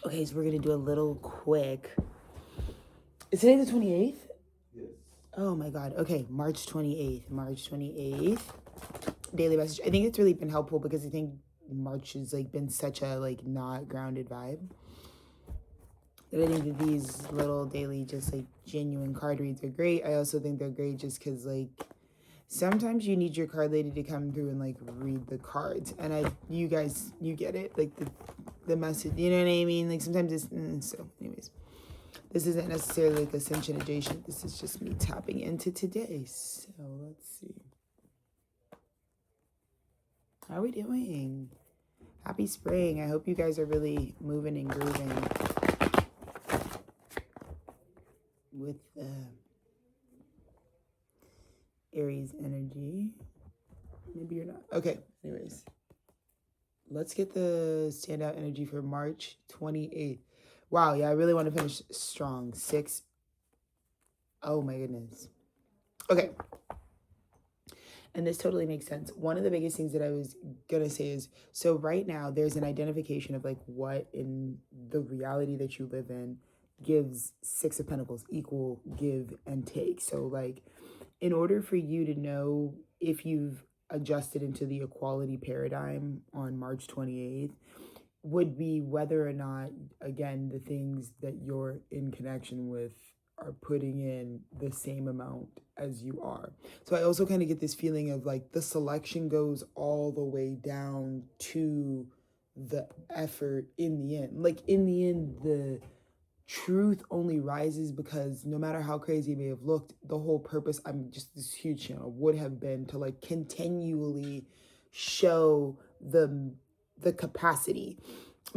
Okay, so we're going to do a little quick. Is today the 28th? Yes. Oh my God. Okay, March 28th. March 28th. Daily message. I think it's really been helpful because I think March has like been such a like not grounded vibe. That I think that these little daily just like genuine card reads are great. I also think they're great just because like sometimes you need your card lady to come through and like read the cards, and you guys, you get it, like the message, you know what I mean? Like sometimes it's so anyways, this isn't necessarily like ascension adjacent. This is just me tapping into today. So let's see. How are we doing? Happy spring. I hope you guys are really moving and grooving with Aries energy. Maybe you're not. Okay, anyways. Let's get the standout energy for March 28th. Wow, yeah, I really want to finish strong. 6. Oh my goodness. Okay. And this totally makes sense. One of the biggest things that I was going to say is, so right now there's an identification of like what in the reality that you live in gives 6 of Pentacles, equal give and take. So like in order for you to know if you've adjusted into the equality paradigm on March 28th, would be whether or not, again, the things that you're in connection with are putting in the same amount as you are. So I also kind of get this feeling of like the selection goes all the way down to the effort in the end. Like in the end, the truth only rises because no matter how crazy it may have looked, the whole purpose, I'm just this huge channel, would have been to like continually show the capacity.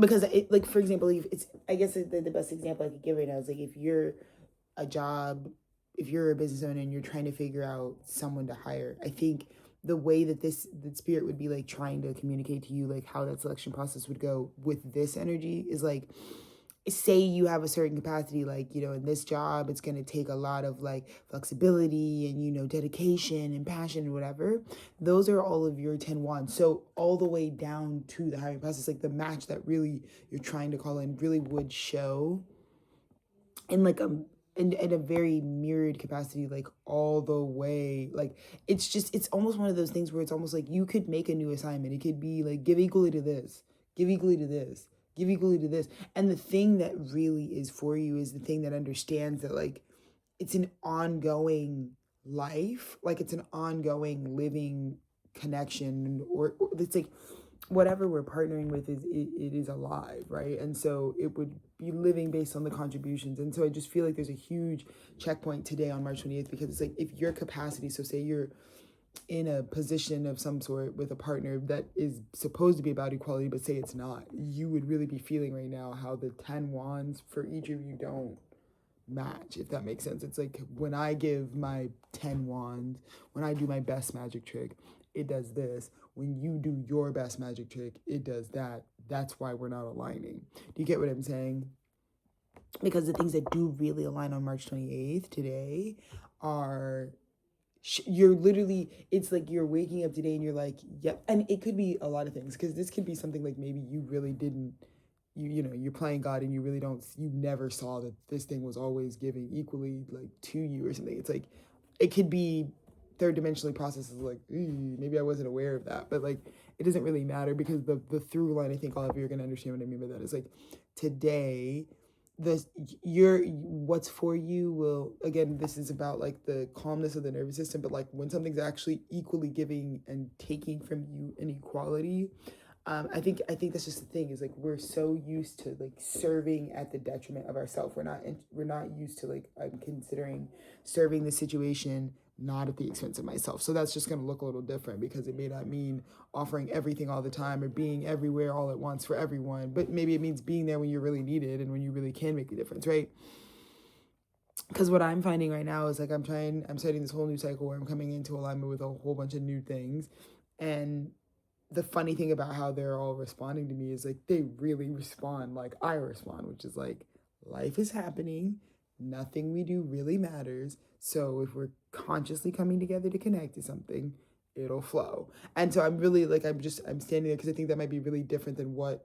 Because it, like, for example, if it's, I guess the best example I could give right now is like if you're a job, if you're a business owner and you're trying to figure out someone to hire, I think the way that that spirit would be like trying to communicate to you like how that selection process would go with this energy is like, say you have a certain capacity, like, you know, in this job, it's going to take a lot of like flexibility and, you know, dedication and passion and whatever. Those are all of your 10 wands. So all the way down to the hiring process, like the match that really you're trying to call in really would show in like in a very mirrored capacity, like all the way. Like it's just, it's almost one of those things where it's almost like you could make a new assignment. It could be like, give equally to this, give equally to this, give equally to this. And the thing that really is for you is the thing that understands that like it's an ongoing life, like it's an ongoing living connection, or it's like whatever we're partnering with it is alive, right? And so it would be living based on the contributions. And so I just feel like there's a huge checkpoint today on March 28th, because it's like if your capacity, so say you're in a position of some sort with a partner that is supposed to be about equality, but say it's not, you would really be feeling right now how the 10 wands for each of you don't match, if that makes sense. It's like when I give my 10 wands, when I do my best magic trick, it does this. When you do your best magic trick, it does that. That's why we're not aligning. Do you get what I'm saying? Because the things that do really align on March 28th today are you're literally, it's like you're waking up today and you're like, yep. And it could be a lot of things, because this could be something like maybe you really didn't, you know, you're playing God and you really don't, you never saw that this thing was always giving equally like to you or something. It's like, it could be third dimensionally processes like, maybe I wasn't aware of that, but like, it doesn't really matter, because the through line, I think all of you are going to understand what I mean by that, is like today, what's for you will, again, this is about like the calmness of the nervous system, but like when something's actually equally giving and taking from you in equality, I think that's just the thing, is like we're so used to like serving at the detriment of ourselves. We're not used to like, I'm considering serving the situation not at the expense of myself. So that's just going to look a little different, because it may not mean offering everything all the time or being everywhere all at once for everyone, but maybe it means being there when you're really needed and when you really can make a difference, right? Because what I'm finding right now is like I'm starting this whole new cycle where I'm coming into alignment with a whole bunch of new things, and the funny thing about how they're all responding to me is like they really respond like I respond, which is like, life is happening, nothing we do really matters, so if we're consciously coming together to connect to something, it'll flow. And so I'm really like, I'm standing there because I think that might be really different than what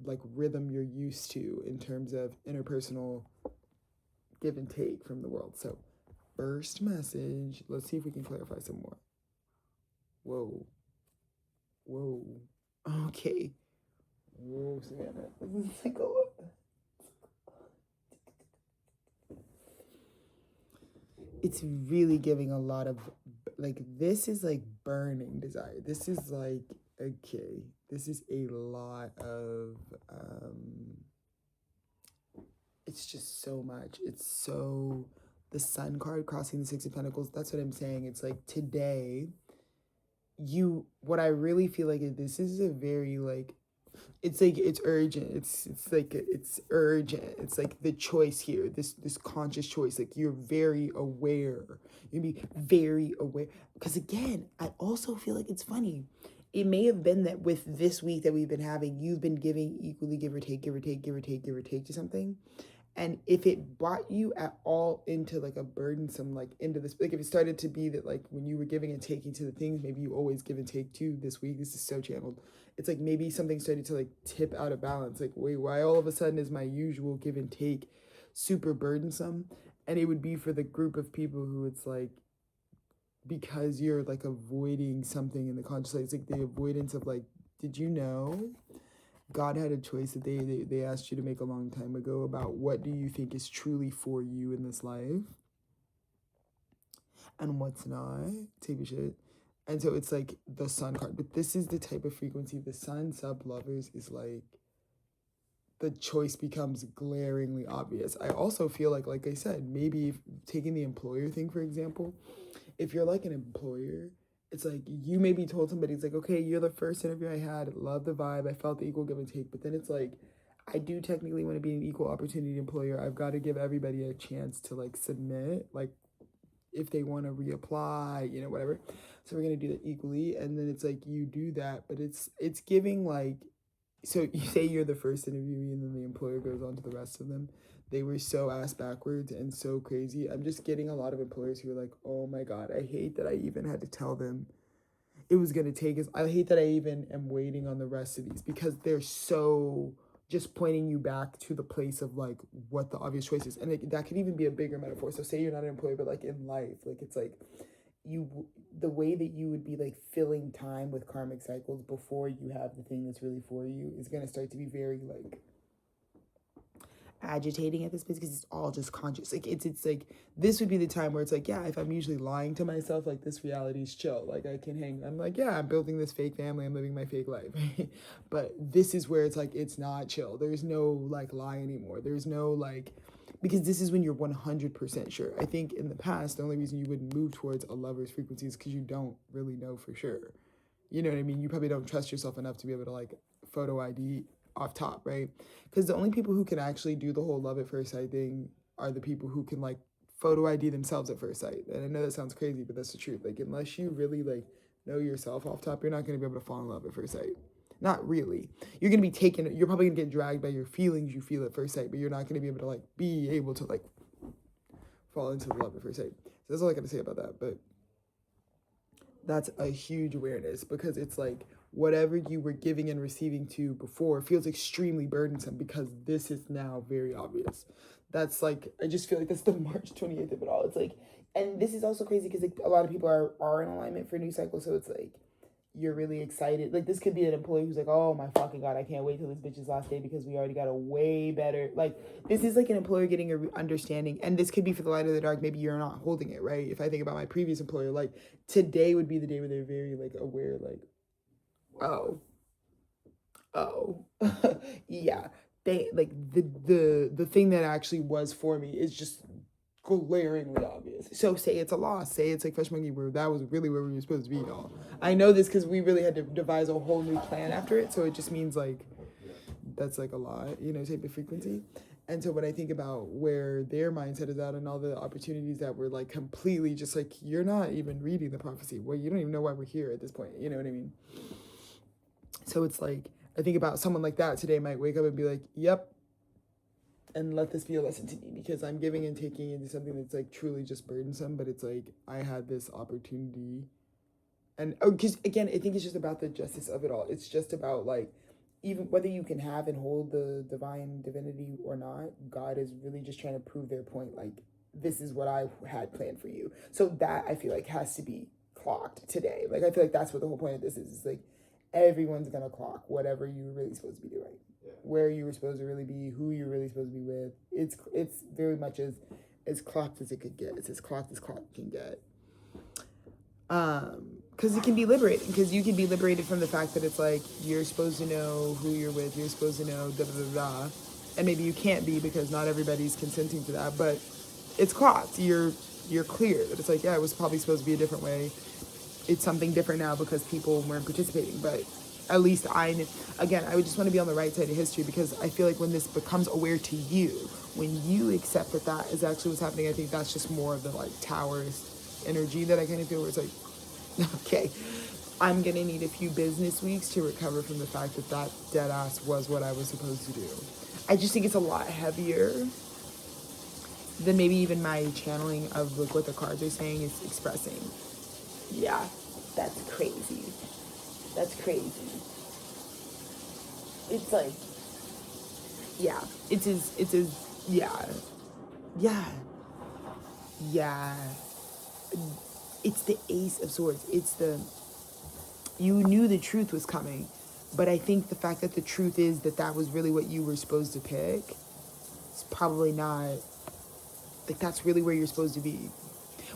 like rhythm you're used to in terms of interpersonal give and take from the world. So first message, let's see if we can clarify some more. Whoa, okay. Whoa, Savannah, this is like a lot. It's really giving a lot of, like, this is like burning desire. This is like, okay, this is a lot of, it's just so much. It's so, the Sun card crossing the Six of Pentacles, that's what I'm saying. It's like today, what I really feel like is this is a very like, it's like it's urgent. It's like it's urgent. It's like the choice here, this conscious choice. Like you're very aware. You be very aware. Because again, I also feel like it's funny. It may have been that with this week that we've been having, you've been giving equally, give or take to something. And if it brought you at all into like a burdensome, like into this, like if it started to be that like when you were giving and taking to the things, maybe you always give and take to this week. This is so channeled. It's like maybe something started to like tip out of balance. Like, wait, why all of a sudden is my usual give and take super burdensome? And it would be for the group of people who it's like, because you're like avoiding something in the conscious light. It's like the avoidance of like, did you know God had a choice that they asked you to make a long time ago about what do you think is truly for you in this life and what's not, type of shit. And so it's like the Sun card. But this is the type of frequency. The Sun sub-lovers is like, the choice becomes glaringly obvious. I also feel like I said, maybe taking the employer thing, for example, if you're like an employer, it's like you maybe told somebody, it's like, okay, you're the first interview I had, love the vibe, I felt the equal give and take, but then it's like, I do technically want to be an equal opportunity employer. I've got to give everybody a chance to like submit, like if they want to reapply, you know, whatever. So we're going to do that equally. And then it's like, you do that, but it's giving like, so you say you're the first interviewee and then the employer goes on to the rest of them. They were so ass backwards and so crazy. I'm just getting a lot of employers who are like, oh my God, I hate that I even had to tell them it was going to take us. I hate that I even am waiting on the rest of these because they're so just pointing you back to the place of like what the obvious choice is. And that could even be a bigger metaphor. So say you're not an employee, but like in life, like it's like the way that you would be like filling time with karmic cycles before you have the thing that's really for you is going to start to be very like agitating at this place because it's all just conscious. Like it's like this would be the time where it's like, yeah, if I'm usually lying to myself, like this reality is chill. Like I can hang. I'm like, yeah, I'm building this fake family. I'm living my fake life. But this is where it's like it's not chill. There's no like lie anymore. There's no like, because this is when you're 100% sure. I think in the past, the only reason you wouldn't move towards a lover's frequency is because you don't really know for sure. You know what I mean? You probably don't trust yourself enough to be able to like photo ID off top, right? Because the only people who can actually do the whole love at first sight thing are the people who can like photo ID themselves at first sight. And I know that sounds crazy, but that's the truth. Like unless you really like know yourself off top, you're not going to be able to fall in love at first sight. Not really. You're going to be taken, you're probably going to get dragged by your feelings you feel at first sight, but you're not going to be able to like be able to like fall into the love at first sight. So that's all I got to say about that. But that's a huge awareness because it's like whatever you were giving and receiving to before feels extremely burdensome because this is now very obvious. That's like, I just feel like that's the March 28th of it all. It's like, and this is also crazy because like, a lot of people are in alignment for a new cycle. So it's like, you're really excited. Like this could be an employee who's like, oh my fucking God, I can't wait till this bitch's last day because we already got a way better. Like this is like an employer getting a understanding. And this could be for the light of the dark. Maybe you're not holding it, right? If I think about my previous employer, like today would be the day where they're very like aware, like, oh, yeah. They like the thing that actually was for me is just glaringly obvious. So say it's a loss, say it's like Fresh Monkey, where that was really where we were supposed to be, y'all. I know this because we really had to devise a whole new plan after it, so it just means like that's like a lot, you know, type of frequency. And so when I think about where their mindset is at and all the opportunities that were like completely just like, you're not even reading the prophecy. Well, you don't even know why we're here at this point, you know what I mean? So it's like, I think about someone like that today might wake up and be like, yep, and let this be a lesson to me because I'm giving and taking into something that's like truly just burdensome, but it's like I had this opportunity. And because again, I think it's just about the justice of it all. It's just about like, even whether you can have and hold the divine divinity or not, God is really just trying to prove their point. Like, this is what I had planned for you. So that, I feel like, has to be clocked today. Like, I feel like that's what the whole point of this is. It's like, everyone's gonna clock whatever you were really supposed to be doing, where you were supposed to really be, who you're really supposed to be with. It's very much as clocked as it could get. It's as clocked as clock can get. Because it can be liberating, because you can be liberated from the fact that it's like, you're supposed to know who you're with, you're supposed to know da da da da, and maybe you can't be because not everybody's consenting to that, but it's clocked. You're clear that it's like, yeah, it was probably supposed to be a different way. It's something different now because people weren't participating, but at least I would just want to be on the right side of history, because I feel like when this becomes aware to you, when you accept that that is actually what's happening, I think that's just more of the like Taurus energy that I kind of feel, where it's like, okay, I'm going to need a few business weeks to recover from the fact that that dead ass was what I was supposed to do. I just think it's a lot heavier than maybe even my channeling of like what the cards are saying is expressing. Yeah, that's crazy. That's crazy. It's like, yeah, yeah. It's the Ace of Swords. You knew the truth was coming, but I think the fact that the truth is that that was really what you were supposed to pick, it's probably not, like, that's really where you're supposed to be.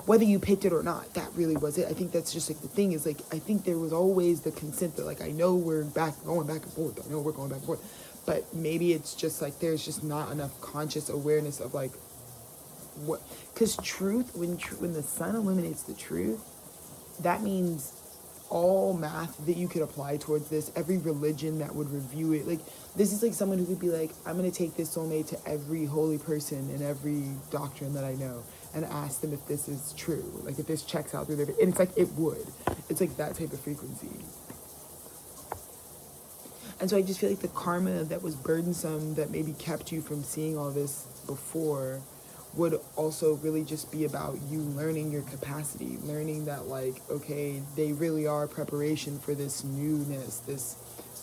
Whether you picked it or not, that really was it. I think that's just like the thing is, like, I think there was always the consent that, like, I know we're going back and forth. I know we're going back and forth. But maybe it's just like there's just not enough conscious awareness of like what, because truth, when the sun illuminates the truth, that means all math that you could apply towards this, every religion that would review it, like, this is like someone who would be like, I'm going to take this soulmate to every holy person in every doctrine that I know and ask them if this is true, like if this checks out through their, and it's like, it would, it's like that type of frequency. And so I just feel like the karma that was burdensome, that maybe kept you from seeing all this before, would also really just be about you learning your capacity, learning that, like, okay, they really are preparation for this newness, this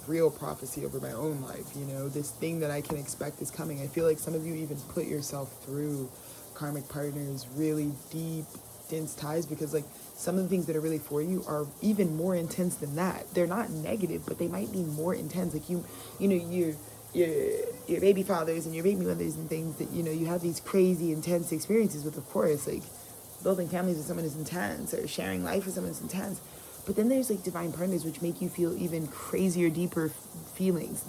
real prophecy over my own life, you know, this thing that I can expect is coming. I feel like some of you even put yourself through karmic partners, really deep, dense ties, because like some of the things that are really for you are even more intense than that. They're not negative, but they might be more intense. Like you know, your baby fathers and your baby mothers and things that, you know, you have these crazy intense experiences with, of course, like building families with someone is intense, or sharing life with someone is intense. But then there's like divine partners, which make you feel even crazier, deeper feelings.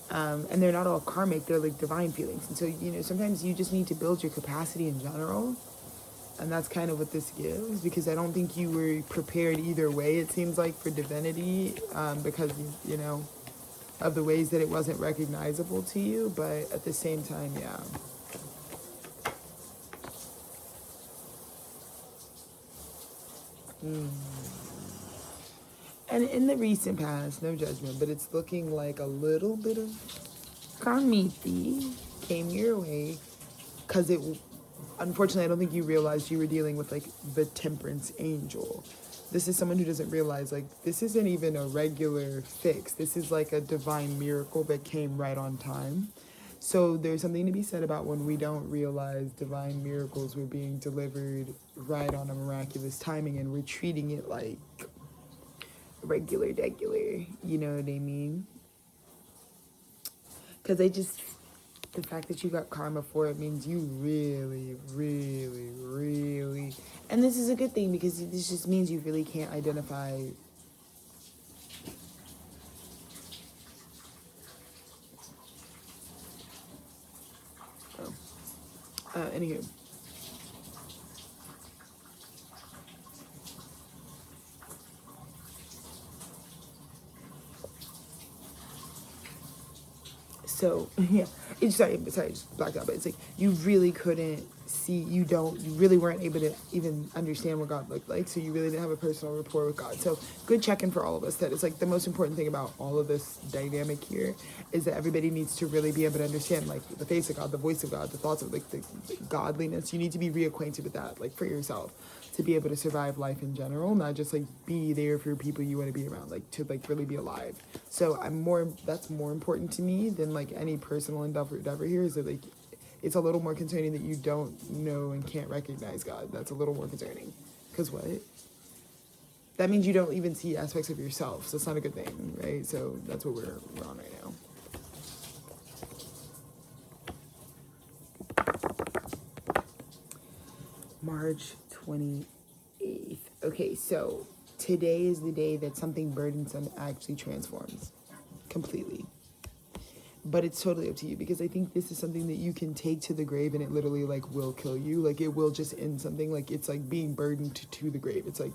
And they're not all karmic, they're like divine feelings. And so, you know, sometimes you just need to build your capacity in general. And that's kind of what this gives, because I don't think you were prepared either way, it seems like, for divinity, because, you know, of the ways that it wasn't recognizable to you. But at the same time, yeah. And in the recent past, no judgment, but it's looking like a little bit of karmiti came your way, because it, unfortunately, I don't think you realized you were dealing with like the temperance angel. This is someone who doesn't realize, like, this isn't even a regular fix. This is like a divine miracle that came right on time. So there's something to be said about when we don't realize divine miracles were being delivered right on a miraculous timing, and we're treating it like regular, you know what I mean? Because the fact that you got karma for it means you really, and this is a good thing, because this just means you really can't identify anywho. So, yeah, it's sorry, just blacked out, but it's like, you really couldn't see, you really weren't able to even understand what God looked like, so you really didn't have a personal rapport with God. So, good check-in for all of us, that it's like the most important thing about all of this dynamic here is that everybody needs to really be able to understand, like, the face of God, the voice of God, the thoughts of, like, the godliness. You need to be reacquainted with that, like, for yourself. to be able to survive life in general, not just like be there for people you want to be around, like to like really be alive. So that's more important to me than like any personal endeavor here, is that like it's a little more concerning that you don't know and can't recognize God. That's a little more concerning. Because what? That means you don't even see aspects of yourself, so it's not a good thing, right? So that's what we're on right now. March 28th. Okay, so today is the day that something burdensome actually transforms completely. But it's totally up to you, because I think this is something that you can take to the grave and it literally like will kill you. Like it will just end something. Like it's like being burdened to the grave. It's like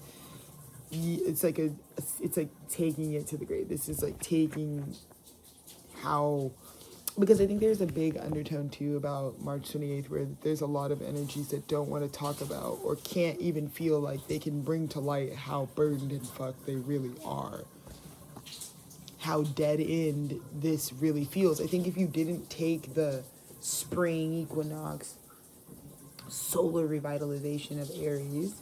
taking it to the grave. This is like taking how, because I think there's a big undertone too about March 28th where there's a lot of energies that don't want to talk about or can't even feel like they can bring to light how burdened and fucked they really are. How dead end this really feels. I think if you didn't take the spring equinox solar revitalization of Aries,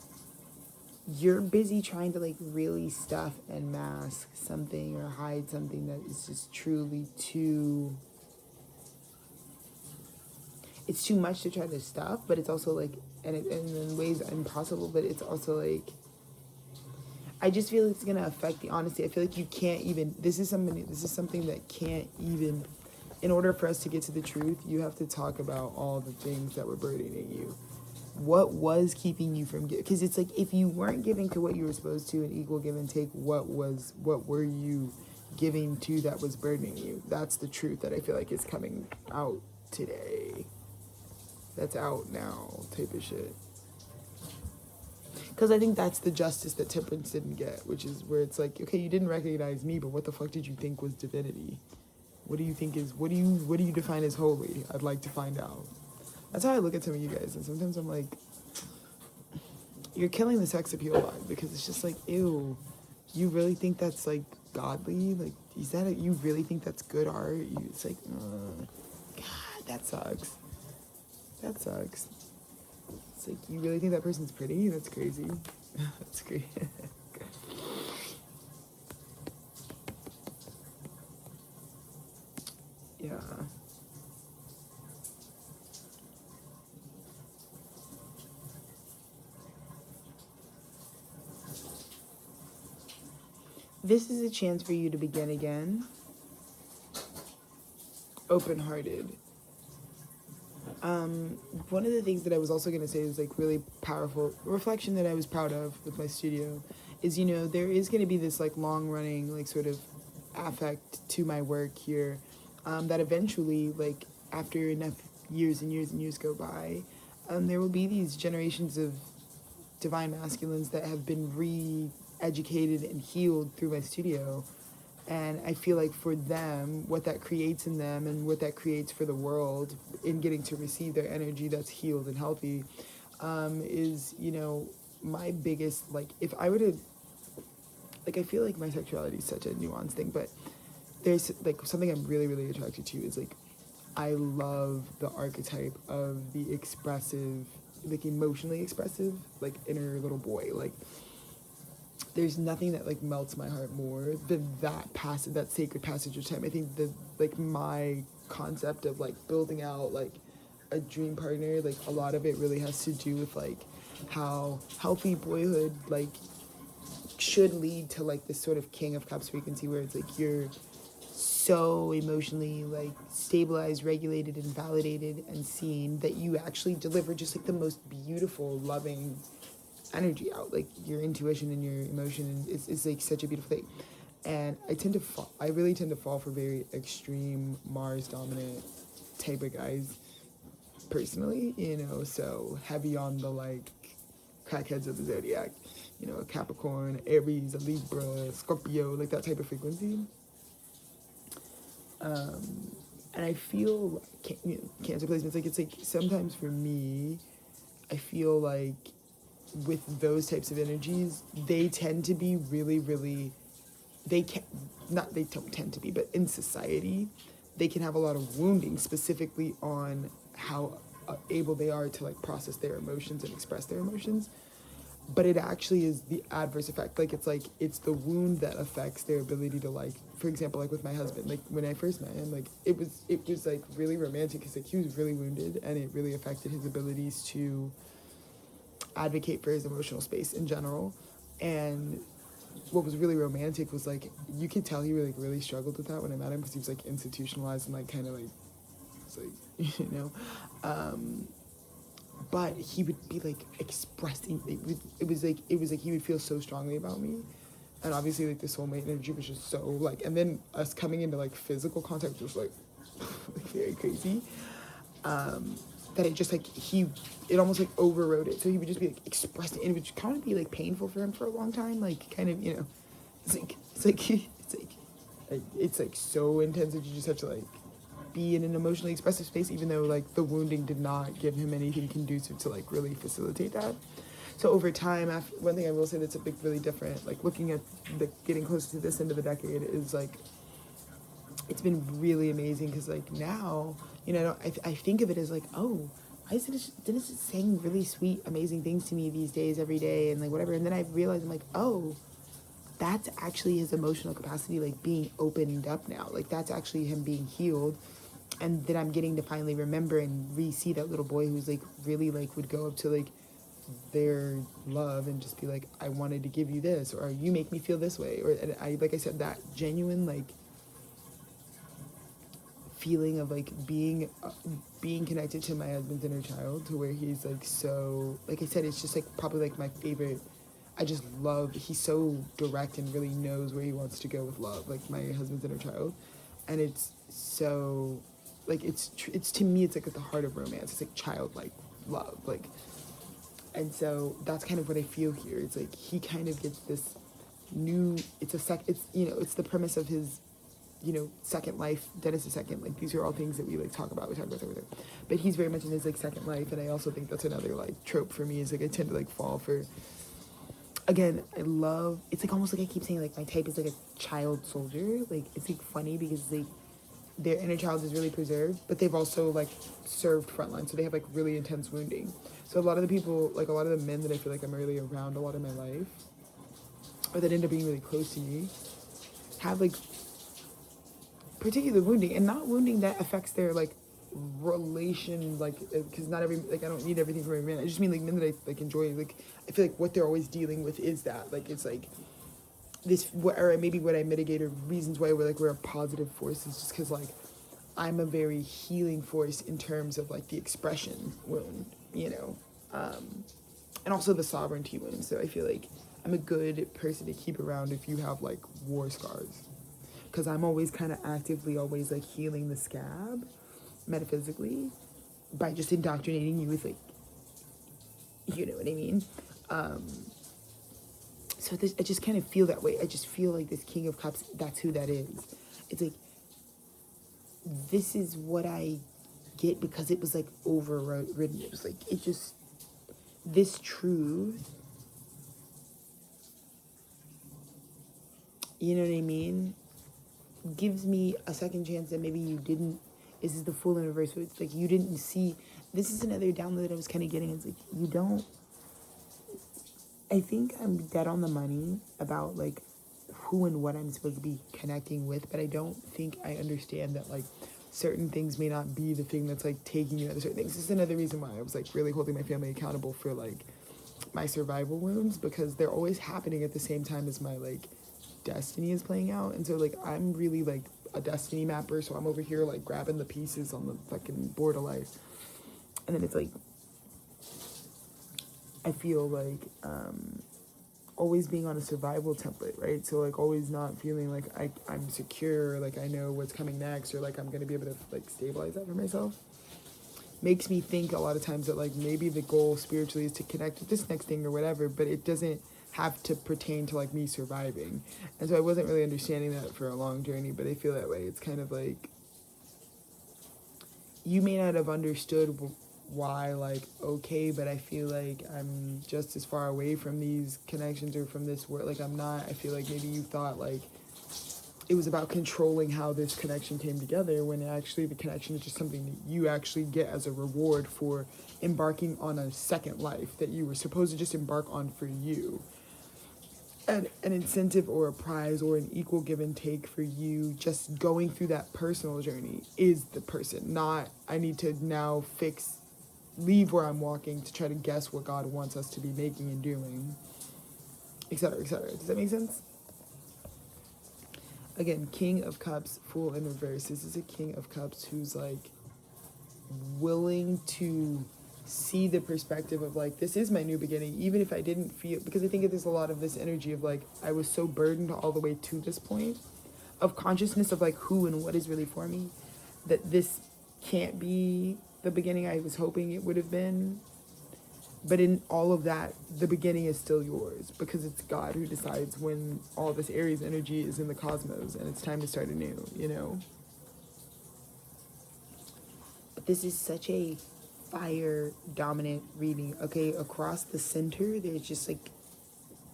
you're busy trying to like really stuff and mask something or hide something that is just truly it's too much to try to stuff, but it's also like, and in ways impossible, but it's also like, I just feel it's gonna affect the honesty. I feel like you can't even, this is something that can't even, in order for us to get to the truth, you have to talk about all the things that were burdening you. What was keeping you from giving? Because it's like, if you weren't giving to what you were supposed to, an equal give and take, what were you giving to that was burdening you? That's the truth that I feel like is coming out today. That's out now type of shit. Because I think that's the justice that Temperance didn't get, which is where it's like, okay, you didn't recognize me, but what the fuck did you think was divinity? What do you think is, what do you define as holy? I'd like to find out. That's how I look at some of you guys, and sometimes I'm like, you're killing the sex appeal vibe, because it's just like, ew, you really think that's like godly? Like, is that you really think that's good art? It's like, God, that sucks. That sucks. It's like, you really think that person's pretty? That's crazy. That's great. Yeah. This is a chance for you to begin again. Open-hearted. One of the things that I was also going to say is like really powerful reflection that I was proud of with my studio is, you know, there is going to be this like long running like sort of affect to my work here, that eventually, like after enough years and years and years go by, there will be these generations of divine masculines that have been re-educated and healed through my studio. And I feel like for them, what that creates in them and what that creates for the world in getting to receive their energy that's healed and healthy, is, you know, my biggest, like, if I were to, like, I feel like my sexuality is such a nuanced thing, but there's, like, something I'm really, really attracted to is, like, I love the archetype of the expressive, like, emotionally expressive, like, inner little boy, like, there's nothing that like melts my heart more than that sacred passage of time. I think that like my concept of like building out like a dream partner, like a lot of it really has to do with like how healthy boyhood like should lead to like this sort of King of Cups frequency where it's like you're so emotionally like stabilized, regulated, and validated and seen that you actually deliver just like the most beautiful, loving energy out, like your intuition and your emotion, and it's like such a beautiful thing. And I really tend to fall for very extreme Mars dominant type of guys personally, you know, so heavy on the like crackheads of the zodiac, you know, a Capricorn, Aries, a Libra, Scorpio, like that type of frequency. And I feel you know, Cancer placements, like it's like sometimes for me I feel like with those types of energies, they tend to be really, really, they don't tend to be, but in society, they can have a lot of wounding specifically on how able they are to like process their emotions and express their emotions. but it actually is the adverse effect. Like it's the wound that affects their ability to, like, for example, like with my husband, like when I first met him, like it was like really romantic because like he was really wounded and it really affected his abilities to advocate for his emotional space in general. And what was really romantic was like you could tell he really struggled with that when I met him because he was like institutionalized and like kind of like it's like but he would be like expressing it was like he would feel so strongly about me, and obviously like the soulmate energy was just so like, and then us coming into like physical contact was like very crazy, that it just like it almost like overrode it, so he would just be like expressing, and it would kind of be like painful for him for a long time, like kind of, you know, it's like so intense that you just have to like be in an emotionally expressive space, even though like the wounding did not give him anything conducive to like really facilitate that. So over time, one thing I will say that's a big, really different, like looking at the getting closer to this end of the decade, is like it's been really amazing because like now, you know, I think of it as like, oh, Dennis is saying really sweet, amazing things to me these days, every day, and like whatever, and then I realized I'm like, oh, that's actually his emotional capacity like being opened up now, like that's actually him being healed. And then I'm getting to finally remember and re-see that little boy who's like really like would go up to like their love and just be like, I wanted to give you this, or you make me feel this way, or, and I, like I said, that genuine like feeling of like being connected to my husband's inner child, to where he's like, so like I said, it's just like probably like my favorite. I just love, he's so direct and really knows where he wants to go with love, like my husband's inner child. And it's so like it's to me it's like at the heart of romance. It's like childlike love, like, and so that's kind of what I feel here. It's like he kind of gets this new, it's you know, it's the premise of his, you know, second life. Dennis is second, like these are all things that we like talk about everything, but he's very much in his like second life. And I also think that's another like trope for me, is like I tend to like fall for, again, I love, it's like almost like I keep saying like my type is like a child soldier. Like it's like funny because like their inner child is really preserved, but they've also like served frontline, so they have like really intense wounding. So a lot of the people, like a lot of the men that I feel like I'm really around a lot in my life, or that end up being really close to me, have like particular wounding, and not wounding that affects their like relation, like, because not every, like I don't need everything from every man. I just mean like men that I like enjoy, like I feel like what they're always dealing with is that, like it's like this, or maybe what I mitigate, or reasons why we're a positive force, is just because like I'm a very healing force in terms of like the expression wound, you know, and also the sovereignty wound. So I feel like I'm a good person to keep around if you have like war scars, because I'm always kind of actively always like healing the scab metaphysically by just indoctrinating you with like, you know what I mean. So I just kind of feel that way. I just feel like this King of Cups, that's who that is. It's like, this is what I get because it was like overridden. It was like, it just, this truth, you know what I mean, gives me a second chance that maybe you didn't. This is the full in reverse. So it's like you didn't see. This is another download I was kind of getting. It's like you don't. I think I'm dead on the money about like who and what I'm supposed to be connecting with, but I don't think I understand that like certain things may not be the thing that's like taking you out of certain things. This is another reason why I was like really holding my family accountable for like my survival wounds, because they're always happening at the same time as my like destiny is playing out. And so like I'm really like a destiny mapper, so I'm over here like grabbing the pieces on the fucking board of life, and then it's like I feel like always being on a survival template, right? So like always not feeling like I'm secure, like I know what's coming next, or like I'm gonna be able to like stabilize that for myself, makes me think a lot of times that like maybe the goal spiritually is to connect with this next thing or whatever, but it doesn't have to pertain to like me surviving. And so I wasn't really understanding that for a long journey, but I feel that way. It's kind of like you may not have understood why, like, okay, but I feel like I'm just as far away from these connections or from this world. Like I'm not, I feel like maybe you thought like it was about controlling how this connection came together, when actually the connection is just something that you actually get as a reward for embarking on a second life that you were supposed to just embark on for you. And an incentive or a prize or an equal give and take for you just going through that personal journey is the person, not I need to now leave where I'm walking to try to guess what God wants us to be making and doing, etc., etc. Does that make sense? Again, King of Cups, Fool in reverse. This is a King of Cups who's like willing to see the perspective of like, this is my new beginning, even if I didn't feel, because I think there's a lot of this energy of like, I was so burdened all the way to this point of consciousness of like who and what is really for me, that this can't be the beginning I was hoping it would have been. But in all of that, the beginning is still yours, because it's God who decides when all this Aries energy is in the cosmos and it's time to start anew, you know? But this is such a fire dominant reading, okay? Across the center, there's just like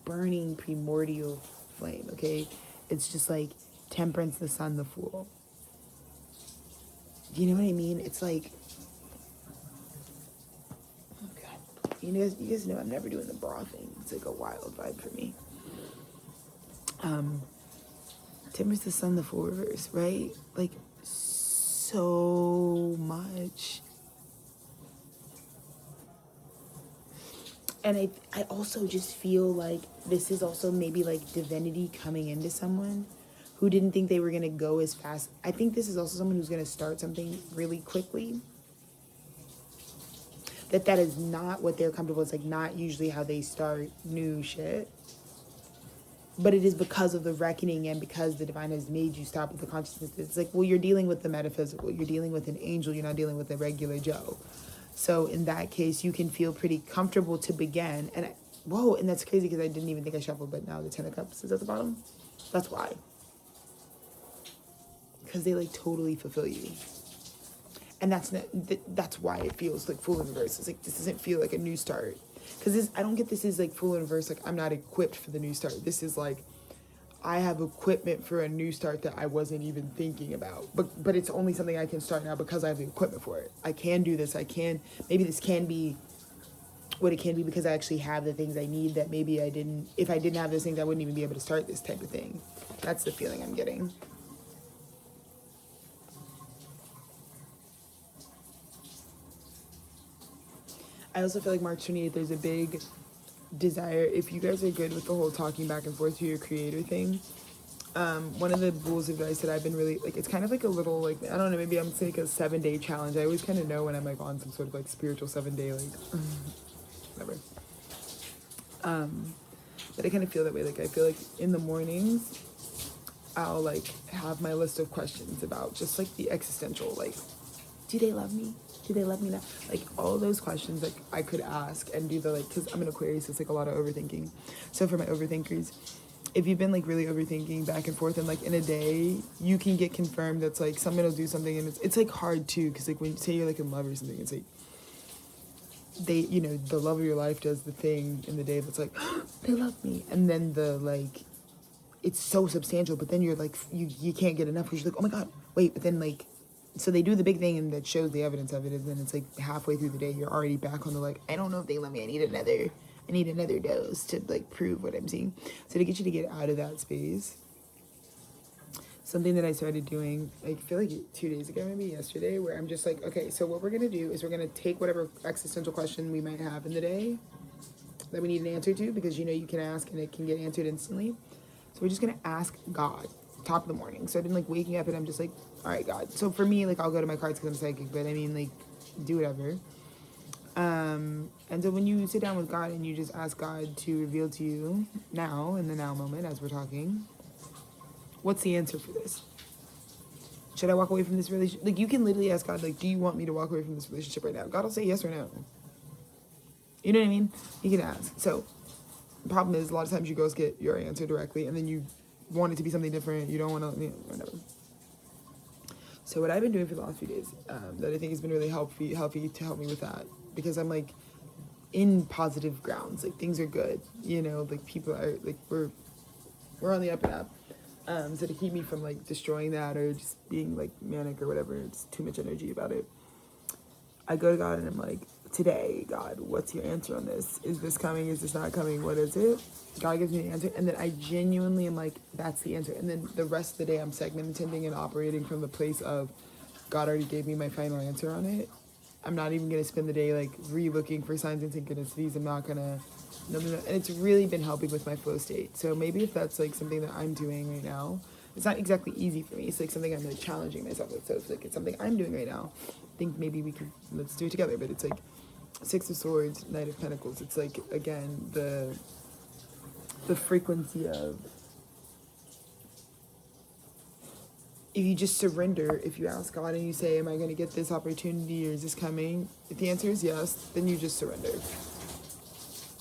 burning primordial flame, okay? It's just like Temperance, the Sun, the Fool. Do you know what I mean? It's like, you guys know I'm never doing the bra thing. It's like a wild vibe for me. Temperance, the Sun, the Fool reverse, right? Like so much. And I also just feel like this is also maybe like divinity coming into someone who didn't think they were going to go as fast. I think this is also someone who's going to start something really quickly. That is not what they're comfortable with. It's like not usually how they start new shit. But it is because of the reckoning and because the divine has made you stop with the consciousness. It's like, well, you're dealing with the metaphysical. You're dealing with an angel. You're not dealing with a regular Joe. So in that case, you can feel pretty comfortable to begin. And and that's crazy because I didn't even think I shuffled, but now the Ten of Cups is at the bottom. That's why. Because they like totally fulfill you. And that's why it feels like Fool in reverse. It's like, this doesn't feel like a new start. Because I don't get this is like Fool in reverse, like I'm not equipped for the new start. This is like, I have equipment for a new start that I wasn't even thinking about. But it's only something I can start now because I have the equipment for it. I can do this. Maybe this can be what it can be because I actually have the things I need that maybe if I didn't have those things, I wouldn't even be able to start this type of thing. That's the feeling I'm getting. I also feel like March 28th, there's a big desire, if you guys are good with the whole talking back and forth to your creator thing, one of the rules of advice that I've been really, like, it's kind of like a little, like, I don't know, maybe I'm saying like a 7-day challenge. I always kind of know when I'm, like, on some sort of, like, spiritual 7-day, like, whatever. But I kind of feel that way. Like, I feel like in the mornings, I'll, like, have my list of questions about just, like, the existential, like, do they love me? Do they love me now? Like, all those questions that I could ask and do the, like, because I'm an Aquarius, so it's, like, a lot of overthinking. So for my overthinkers, if you've been, like, really overthinking back and forth and, like, in a day, you can get confirmed that's, like, someone will do something and it's like, hard, too, because, like, when you say you're, like, in love or something, it's, like, they, you know, the love of your life does the thing in the day that's, like, oh, they love me. And then the, like, it's so substantial, but then you're, like, you can't get enough because you're, like, oh, my God, wait, but then, like, so they do the big thing and that shows the evidence of it, and then it's like halfway through the day you're already back on the like, I don't know if they love me, I need another dose to like prove what I'm seeing. So to get you to get out of that space, something that I started doing, I feel like 2 days ago, maybe yesterday, where I'm just like, okay, so what we're gonna do is we're gonna take whatever existential question we might have in the day that we need an answer to, because you know you can ask and it can get answered instantly. So we're just gonna ask God top of the morning. So I've been like waking up and I'm just like, all right, God. So for me, like, I'll go to my cards because I'm psychic, but I mean, like, do whatever. And so when you sit down with God and you just ask God to reveal to you now, in the now moment, as we're talking, what's the answer for this? Should I walk away from this relationship? Like, you can literally ask God, like, do you want me to walk away from this relationship right now? God will say yes or no. You know what I mean? You can ask. So the problem is a lot of times you girls get your answer directly and then you want it to be something different. You don't want to, you know, whatever. So what I've been doing for the last few days, that I think has been really healthy to help me with that, because I'm like in positive grounds, like things are good, you know, like people are like, we're on the up and up. So to keep me from like destroying that or just being like manic or whatever, it's too much energy about it. I go to God and I'm like, today, God, what's your answer on this? Is this coming? Is this not coming? What is it? God gives me the answer. And then I genuinely am like, that's the answer. And then the rest of the day I'm segmenting and operating from the place of God already gave me my final answer on it. I'm not even going to spend the day like re-looking for signs and synchronicities. I'm not going to, no. And it's really been helping with my flow state. So maybe if that's like something that I'm doing right now, it's not exactly easy for me. It's like something I'm like challenging myself with. So it's like, it's something I'm doing right now. I think maybe let's do it together. But it's like Six of Swords, Knight of Pentacles. It's like, again, the frequency of, if you just surrender, if you ask God and you say, am I going to get this opportunity or is this coming? If the answer is yes, then you just surrender.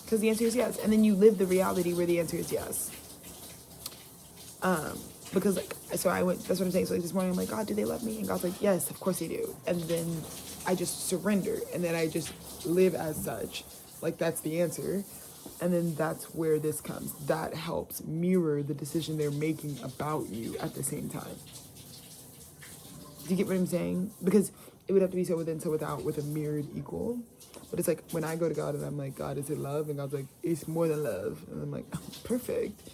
Because the answer is yes. And then you live the reality where the answer is yes. Because like, so I went, that's what I'm saying. So like this morning I'm like, God, do they love me? And God's like, yes, of course they do. And then I just surrender. And then I just live as such. Like that's the answer. And then that's where this comes. That helps mirror the decision they're making about you at the same time. Do you get what I'm saying? Because it would have to be so within, so without, with a mirrored equal. But it's like when I go to God and I'm like, God, is it love? And God's like, it's more than love. And I'm like, oh, perfect.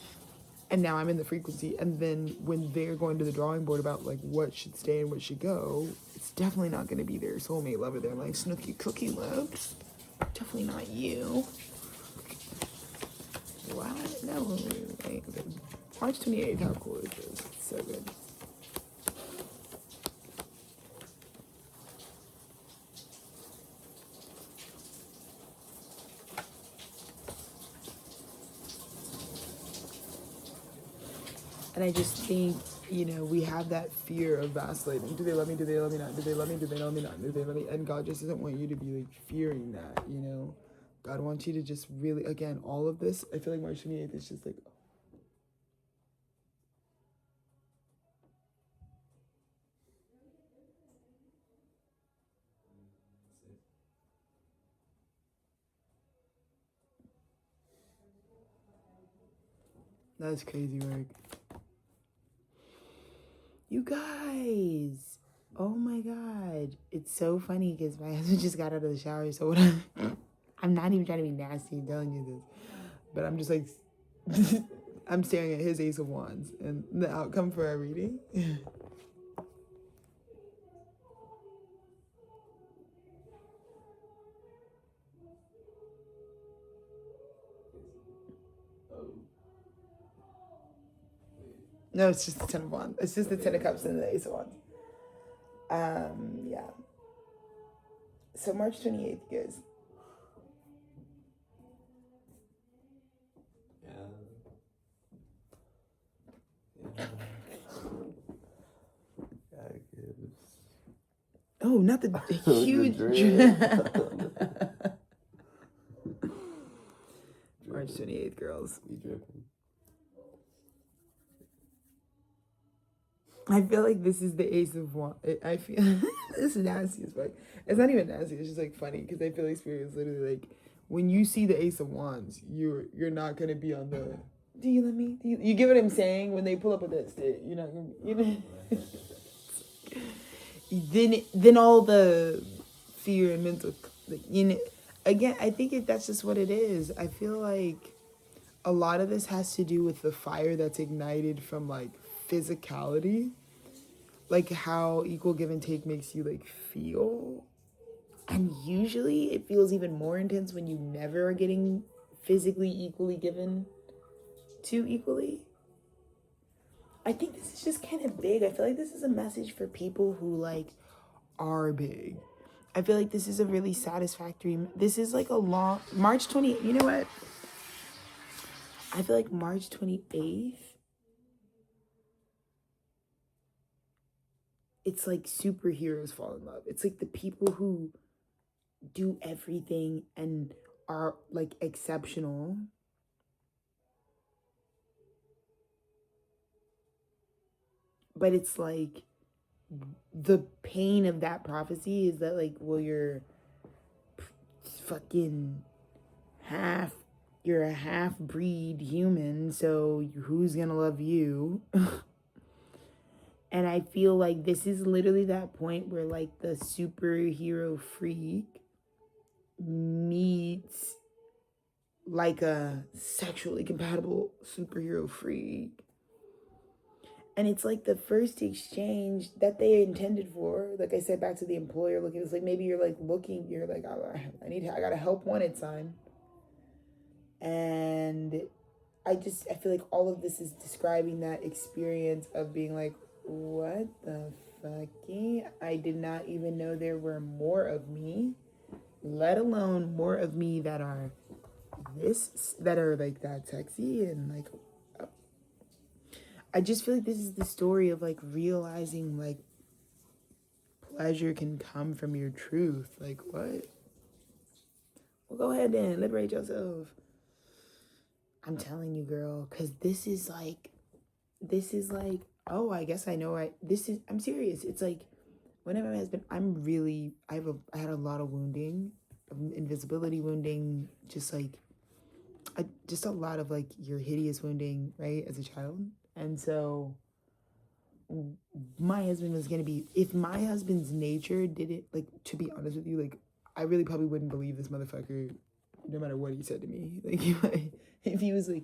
And now I'm in the frequency. And then when they're going to the drawing board about like what should stay and what should go, it's definitely not going to be their soulmate lover. They're like, Snooky Cookie Lips. Definitely not you. Wow, no. March 28th, how cool is this? It's so good. And I just think, you know, we have that fear of vacillating. Do they love me? Do they love me not? Do they love me? Do they love me not? Do they love me? And God just doesn't want you to be like fearing that, you know? God wants you to just really, again, all of this, I feel like March 28th is just like, that's crazy work. You guys, oh my God. It's so funny because my husband just got out of the shower. So what I'm not even trying to be nasty telling you this, but I'm just like, I'm staring at his Ace of Wands and the outcome for our reading. No, it's just the Ten of Wands. It's just the Ten of Cups and the Ace of Wands. Yeah. So March 28th, guys. Oh, not the huge March 28th, girls. I feel like this is the Ace of Wands. I feel this is nasty as fuck. It's not even nasty. It's just like funny because I feel like Spirit is literally like, when you see the Ace of Wands, you're not gonna be on the. Do you let me? You get what I'm saying? When they pull up with that stick, you're not gonna. You know. then all the fear and mental, like, you know. Again, I think that's just what it is. I feel like a lot of this has to do with the fire that's ignited from like physicality, like how equal give and take makes you like feel. And usually it feels even more intense when you never are getting physically equally given to equally. I think this is just kind of big. I feel like this is a message for people who like are big. I feel like this is a really satisfactory, this is like a long, March 20, you know what? I feel like March 28th, it's like superheroes fall in love. It's like the people who do everything and are like exceptional. But it's like the pain of that prophecy is that like, well, you're fucking half you're a half-breed human, so who's gonna love you? And I feel like this is literally that point where like the superhero freak meets like a sexually compatible superhero freak. And it's like the first exchange that they intended for. Like I said, back to the employer looking, it's like maybe you're like looking, you're like, I got a help wanted sign. And I feel like all of this is describing that experience of being like, what the fucking? I did not even know there were more of me, let alone more of me that are that are like that sexy and like. I just feel like this is the story of like realizing like pleasure can come from your truth. Like what? Well, go ahead then, liberate yourself. I'm telling you, girl, because this is like, oh, I guess I know. I'm serious. It's like, whenever my husband, I had a lot of wounding, invisibility wounding, just like, just a lot of like your hideous wounding, right, as a child. And so my husband was going to be, if my husband's nature did it, like, to be honest with you, like, I really probably wouldn't believe this motherfucker no matter what he said to me. Like, if he was like,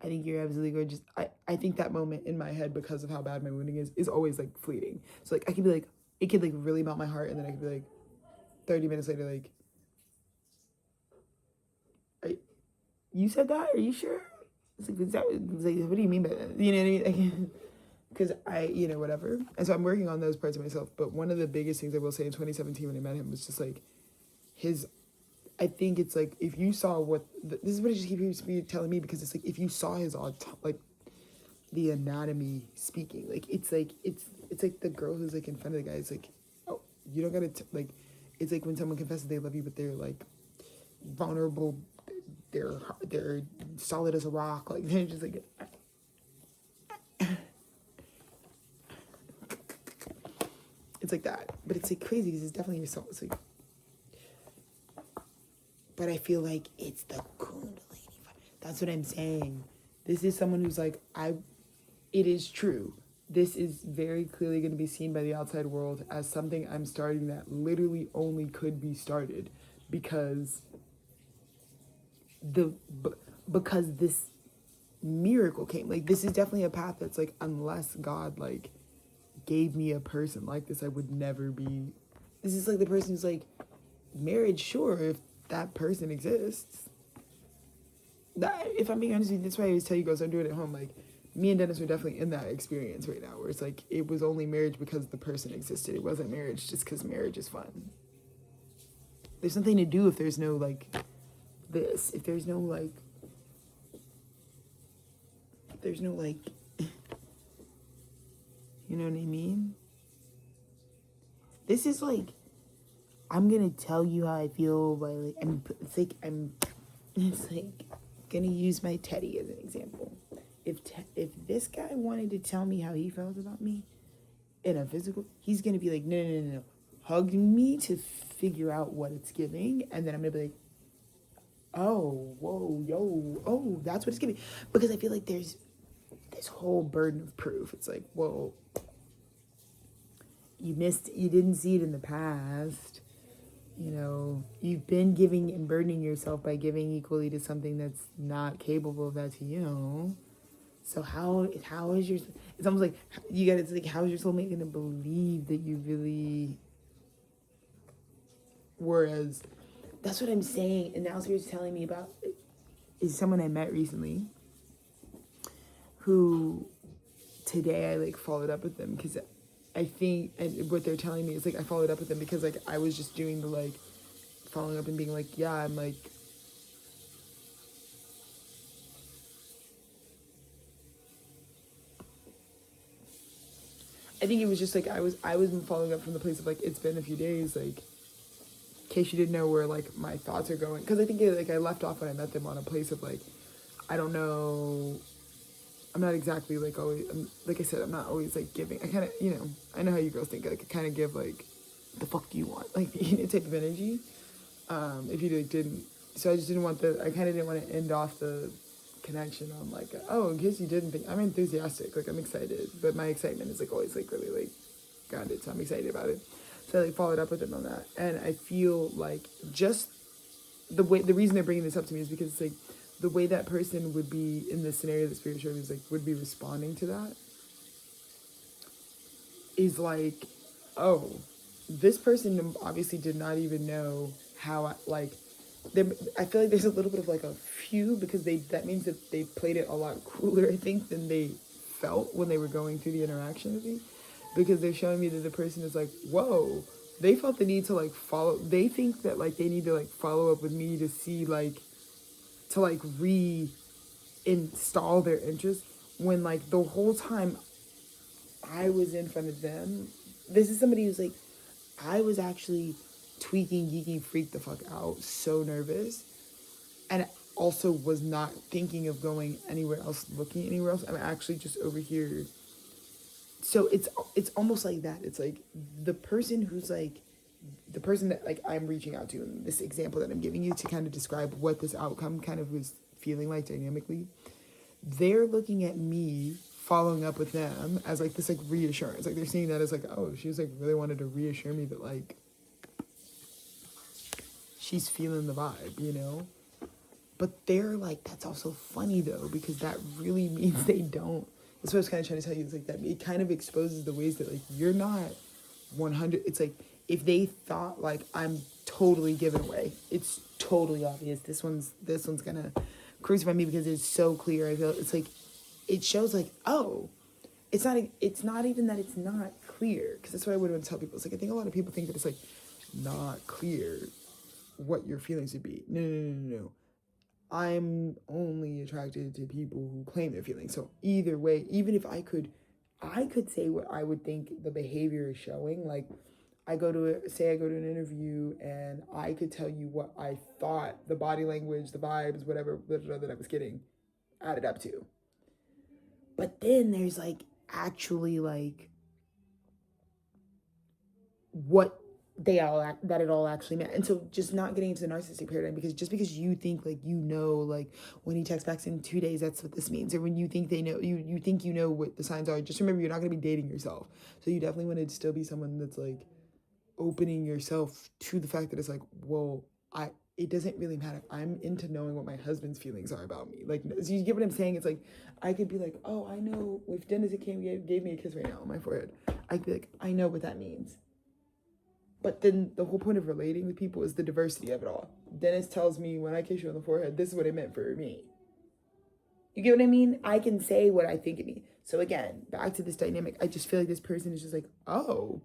I think you're absolutely gorgeous. I think that moment in my head, because of how bad my wounding is always like fleeting. So like, I could be like, it could like really melt my heart, and then I could be like, 30 minutes later, like, you said that? Are you sure? It's like, what do you mean by that? You know what I mean? Because whatever. And so I'm working on those parts of myself. But one of the biggest things I will say in 2017 when I met him was just like I think it's like, if you saw this is what I just keep telling me, because it's like, if you saw his, like, the anatomy speaking, like, it's like the girl who's like in front of the guy. It's like, oh, you don't gotta, like, it's like when someone confesses they love you, but they're like vulnerable, they're solid as a rock, like, they're just like, it's like that. But it's like crazy because it's definitely yourself. It's like, but I feel like it's the Kundalini. That's what I'm saying. This is someone who's like, it is true. This is very clearly going to be seen by the outside world as something I'm starting that literally only could be started because this miracle came. Like, this is definitely a path that's like, unless God like gave me a person like this, I would never be. This is like the person who's like, marriage, sure, if that person exists. That, if I'm being honest with you, that's why I always tell you girls, don't do it at home. Like, me and Dennis are definitely in that experience right now, where it's like, it was only marriage because the person existed. It wasn't marriage just because marriage is fun. There's something to do if there's no like this. If there's no like, you know what I mean? This is like, I'm gonna tell you how I feel by like, it's like gonna use my Teddy as an example. If this guy wanted to tell me how he felt about me in a physical, he's gonna be like, no, hug me to figure out what it's giving, and then I'm gonna be like, oh, whoa, yo, oh, that's what it's giving. Because I feel like there's this whole burden of proof. It's like, well, you didn't see it in the past. You know, you've been giving and burdening yourself by giving equally to something that's not capable of that to you. So how is your, it's almost like it's like, how is your soulmate gonna believe that you really, whereas that's what I'm saying. And now Spirit's telling me about is someone I met recently who today I like followed up with them, because I think, and what they're telling me is like, I followed up with them because like I was just doing the like following up and being like, yeah, I'm like, I think it was just like, I was following up from the place of like, it's been a few days, like, in case you didn't know where like my thoughts are going. Because I think like I left off when I met them on a place of like, I don't know, I'm not exactly like always, like I said, I'm not always like giving. I kind of, I know how you girls think, like I kind of give like, the fuck do you want? Like, type of energy. If you like didn't So I just didn't want I kind of didn't want to end off the connection on like, oh, in case you didn't think, I'm enthusiastic, like I'm excited, but my excitement is like always like really like grounded, so I'm excited about it. So I like followed up with him on that, and I feel like just the reason they're bringing this up to me is because it's like the way that person would be in the scenario that Spirit showed me is like would be responding to that is like, oh, this person obviously did not even know how I feel like there's a little bit of like a few because that means that they played it a lot cooler, I think, than they felt when they were going through the interaction with me, because they're showing me that the person is like, whoa, they felt the need to like they think that like they need to like follow up with me to see like to like reinstall their interest when like the whole time I was in front of them. This is somebody who's like, I was actually tweaking, geeking, freaked the fuck out, so nervous, and also was not thinking of going anywhere else, looking anywhere else. I'm actually just over here. So it's almost like that. It's like the person who's like the person that like I'm reaching out to in this example that I'm giving you to kind of describe what this outcome kind of was feeling like dynamically. They're looking at me following up with them as like this like reassurance. Like they're seeing that as like, oh, she was like really wanted to reassure me that like she's feeling the vibe, you know? But they're like, that's also funny though, because that really means they don't. That's what I was kind of trying to tell you. It's like that it kind of exposes the ways that like you're not 100. It's like if they thought like I'm totally given away, it's totally obvious. This one's gonna crucify me because it's so clear. I feel it's like it shows like, oh, it's not even that it's not clear, because that's what I would want to tell people. It's like I think a lot of people think that it's like not clear what your feelings would be. No. I'm only attracted to people who claim their feelings. So either way, even if I could say what I would think the behavior is showing. Like I go to an interview and I could tell you what I thought the body language, the vibes, whatever that I was getting added up to. But then there's like actually like what that it all actually meant. And so just not getting into the narcissistic paradigm, because just because you think like you know, like when he texts back in 2 days, that's what this means, or when you think they know, you think you know what the signs are, just remember you're not going to be dating yourself. So you definitely want to still be someone that's like opening yourself to the fact that it's like, well, it doesn't really matter. I'm into knowing what my husband's feelings are about me. Like, so you get what I'm saying? It's like, I could be like, oh, I know if Dennis gave me a kiss right now on my forehead, I'd be like, I know what that means. But then the whole point of relating with people is the diversity of it all. Dennis tells me when I kiss you on the forehead, this is what it meant for me. You get what I mean? I can say what I think it means. So again, back to this dynamic, I just feel like this person is just like, oh,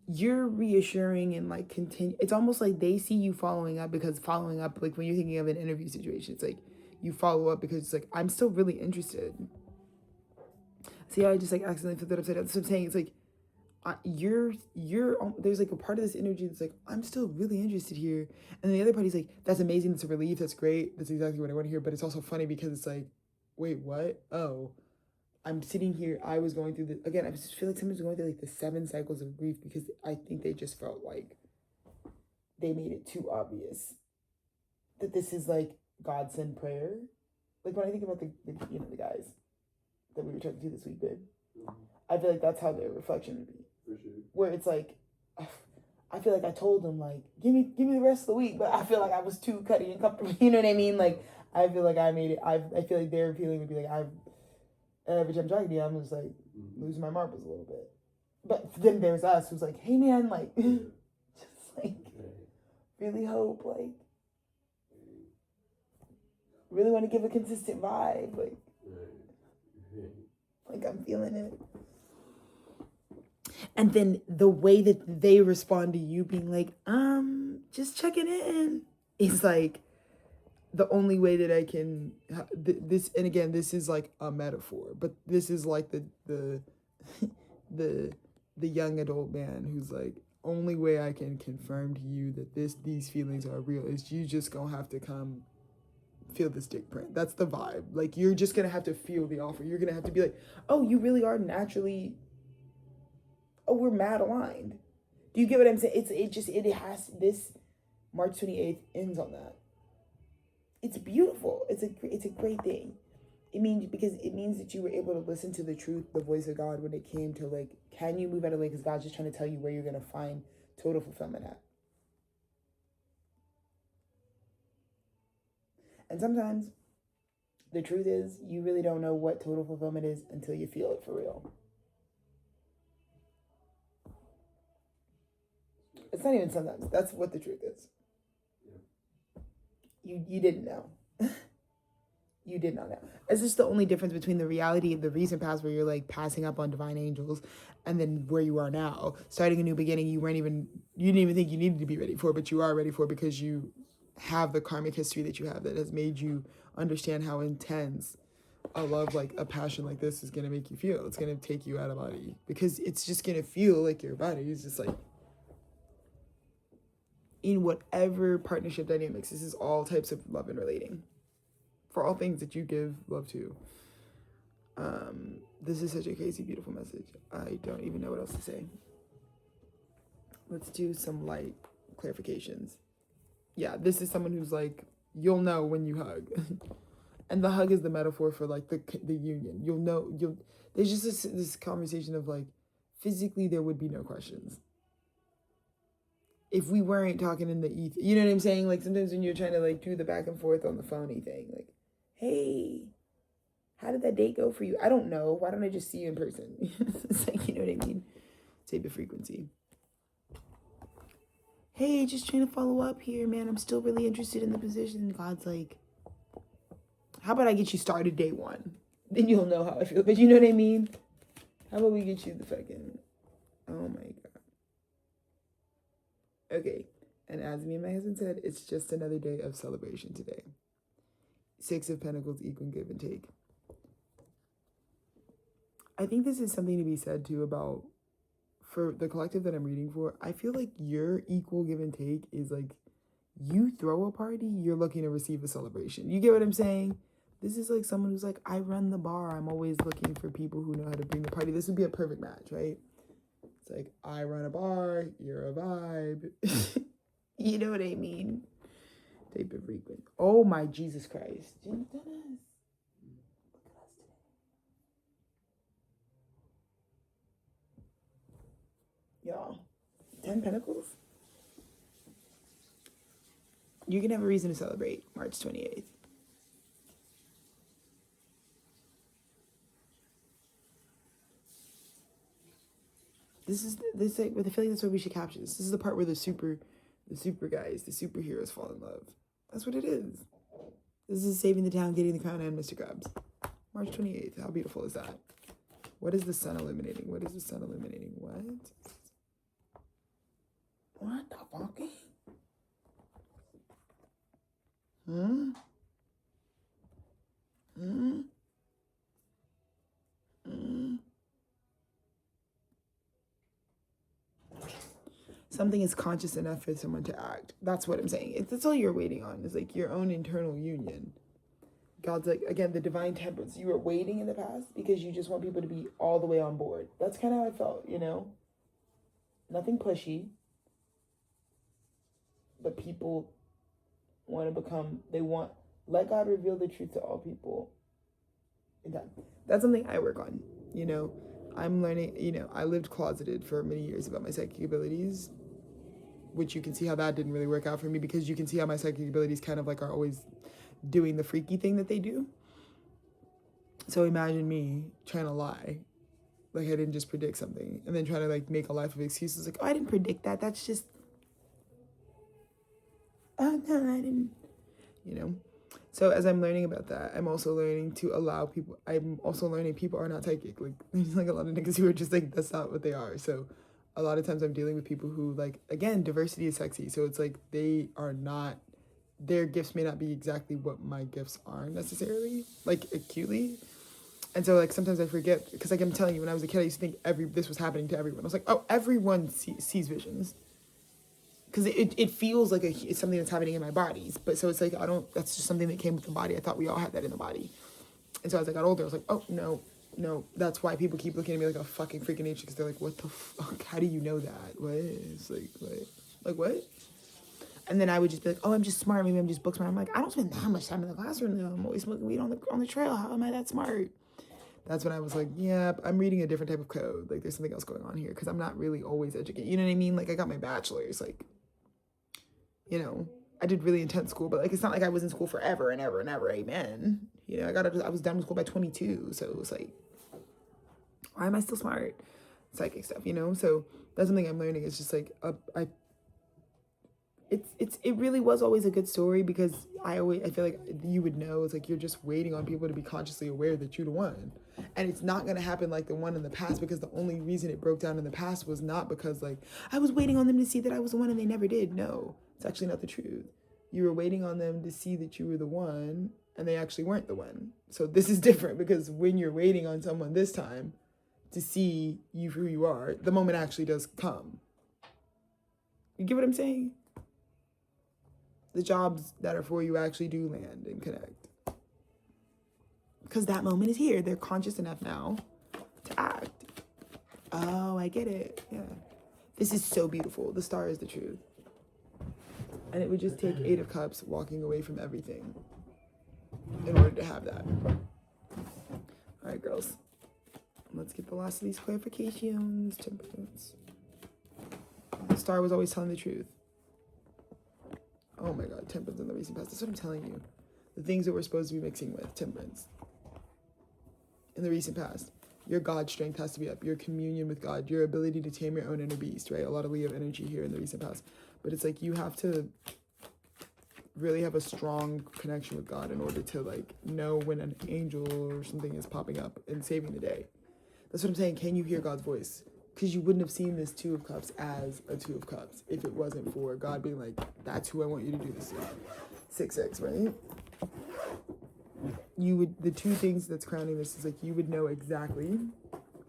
you're reassuring and like continue. It's almost like they see you following up, because following up, like when you're thinking of an interview situation, it's like you follow up because it's like, I'm still really interested. See how I just like accidentally flipped that upside down? That's what I'm saying. It's like, there's like a part of this energy that's like, I'm still really interested here, and the other party's like, that's amazing, that's a relief, that's great, that's exactly what I want to hear. But it's also funny because it's like, wait, what? Oh, I'm sitting here, I was going through again, I just feel like someone's going through like the 7 cycles of grief, because I think they just felt like they made it too obvious that this is like God send prayer. Like when I think about the guys that we were talking to this week, babe, I feel like that's how their reflection would be. Where it's like, I feel like I told them like, give me the rest of the week, but I feel like I was too cutty and comfortable. You know what I mean? Like I feel like I made it. I feel like their feeling would be like, every time I'm talking to you, I'm just like losing my marbles a little bit. But then there's us who's like, hey man, like just like really hope, like really want to give a consistent vibe, like I'm feeling it. And then the way that they respond to you being like, just checking in, is like the only way that I can, this, and again, this is like a metaphor, but this is like the young adult man who's like, only way I can confirm to you that these feelings are real is you just gonna have to come feel this dick print. That's the vibe. Like, you're just gonna have to feel the offer. You're gonna have to be like, oh, you really are naturally, oh, we're mad aligned. Do you get what I'm saying? It has this March 28th ends on that. It's beautiful. It's a great thing. It means that you were able to listen to the truth, the voice of God, when it came to like, can you move out of the way? Because God's just trying to tell you where you're going to find total fulfillment at. And sometimes the truth is you really don't know what total fulfillment is until you feel it for real. It's not even sometimes. That's what the truth is. You didn't know. You did not know. It's just the only difference between the reality of the recent past where you're like passing up on divine angels and then where you are now. Starting a new beginning you didn't even think you needed to be ready for, but you are ready for because you have the karmic history that you have that has made you understand how intense a love, like a passion like this is going to make you feel. It's going to take you out of body because it's just going to feel like your body is just like, in whatever partnership dynamics, this is all types of love and relating. For all things that you give love to. This is such a crazy, beautiful message. I don't even know what else to say. Let's do some light clarifications. Yeah, this is someone who's like, you'll know when you hug. And the hug is the metaphor for like the union. There's just this conversation of like, physically there would be no questions. If we weren't talking in the ether, you know what I'm saying? Like sometimes when you're trying to like do the back and forth on the phony thing, like, hey, how did that date go for you? I don't know. Why don't I just see you in person? It's like, you know what I mean? Type of frequency. Hey, just trying to follow up here, man. I'm still really interested in the position. God's like, how about I get you started day one? Then you'll know how I feel. But you know what I mean? How about we get you the fucking, oh my God. Okay, and as me and my husband said, it's just another day of celebration today. 6 of Pentacles, equal give and take. I think this is something to be said too about, for the collective that I'm reading for, I feel like your equal give and take is like, you throw a party, you're looking to receive a celebration. You get what I'm saying? This is like someone who's like, I run the bar. I'm always looking for people who know how to bring the party. This would be a perfect match, right? It's like, I run a bar, you're a vibe. You know what I mean? Type of frequent. Oh my Jesus Christ. Y'all, 10 Pentacles? You can have a reason to celebrate March 28th. This like, I feel like that's what we should capture. This is the part where the super guys, the superheroes fall in love. That's what it is. This is saving the town, getting the crown, and Mr. Krabs. March 28th. How beautiful is that? What is the sun illuminating? What is the sun illuminating? What? What the fuck? Something is conscious enough for someone to act. That's what I'm saying. That's all you're waiting on, is like your own internal union. God's like, again, the divine temperance. You were waiting in the past because you just want people to be all the way on board. That's kind of how I felt, you know? Nothing pushy. But people want to become, let God reveal the truth to all people. That's something I work on, you know? I'm learning, you know, I lived closeted for many years about my psychic abilities, which you can see how that didn't really work out for me, because you can see how my psychic abilities kind of like are always doing the freaky thing that they do. So imagine me trying to lie, like I didn't just predict something, and then trying to like make a life of excuses, like, oh, I didn't predict that. That's just, oh no, I didn't, you know? So as I'm learning about that, I'm also learning to allow people, I'm also learning people are not psychic. Like, there's like a lot of niggas who are just like, that's not what they are. So a lot of times I'm dealing with people who, like, again, diversity is sexy. So it's like, they are not, their gifts may not be exactly what my gifts are necessarily, like acutely. And so like, sometimes I forget, because like I'm telling you, when I was a kid, I used to think this was happening to everyone. I was like, oh, everyone sees visions. Because it feels like it's something that's happening in my body. But so it's like, that's just something that came with the body. I thought we all had that in the body. And so as I got older, I was like, oh, no. That's why people keep looking at me like a fucking freak of nature, because they're like, what the fuck? How do you know that? What is, like what? And then I would just be like, oh, I'm just smart. Maybe I'm just book smart. I'm like, I don't spend that much time in the classroom though. I'm always smoking weed on the trail. How am I that smart? That's when I was like, yeah, I'm reading a different type of code. Like there's something else going on here because I'm not really always educated. You know what I mean? Like I got my bachelor's, like, you know, I did really intense school, but like it's not like I was in school forever and ever and ever. Amen. You know, I was done with school by 22. So it was like, why am I still smart? Psychic stuff, you know? So that's something I'm learning. It's just like it really was always a good story because I feel like you would know. It's like you're just waiting on people to be consciously aware that you're the one, and it's not gonna happen like the one in the past because the only reason it broke down in the past was not because like I was waiting on them to see that I was the one and they never did. No, it's actually not the truth. You were waiting on them to see that you were the one and they actually weren't the one. So this is different because when you're waiting on someone this time to see you for who you are, the moment actually does come. You get what I'm saying? The jobs that are for you actually do land and connect. Because that moment is here. They're conscious enough now to act. Oh, I get it. Yeah. This is so beautiful. The star is the truth. And it would just take 8 of Cups walking away from everything in order to have that. All right, girls. Let's get the last of these clarifications. Temperance. The star was always telling the truth. Oh my God, temperance in the recent past. That's what I'm telling you. The things that we're supposed to be mixing with, temperance. In the recent past, your God strength has to be up. Your communion with God, your ability to tame your own inner beast, right? A lot of Leo energy here in the recent past. But it's like you have to really have a strong connection with God in order to like know when an angel or something is popping up and saving the day. That's what I'm saying. Can you hear God's voice? Because you wouldn't have seen this 2 of Cups as a 2 of Cups if it wasn't for God being like, that's who I want you to do this to. 6-6, right? You would, the 2 things that's crowning this is like you would know exactly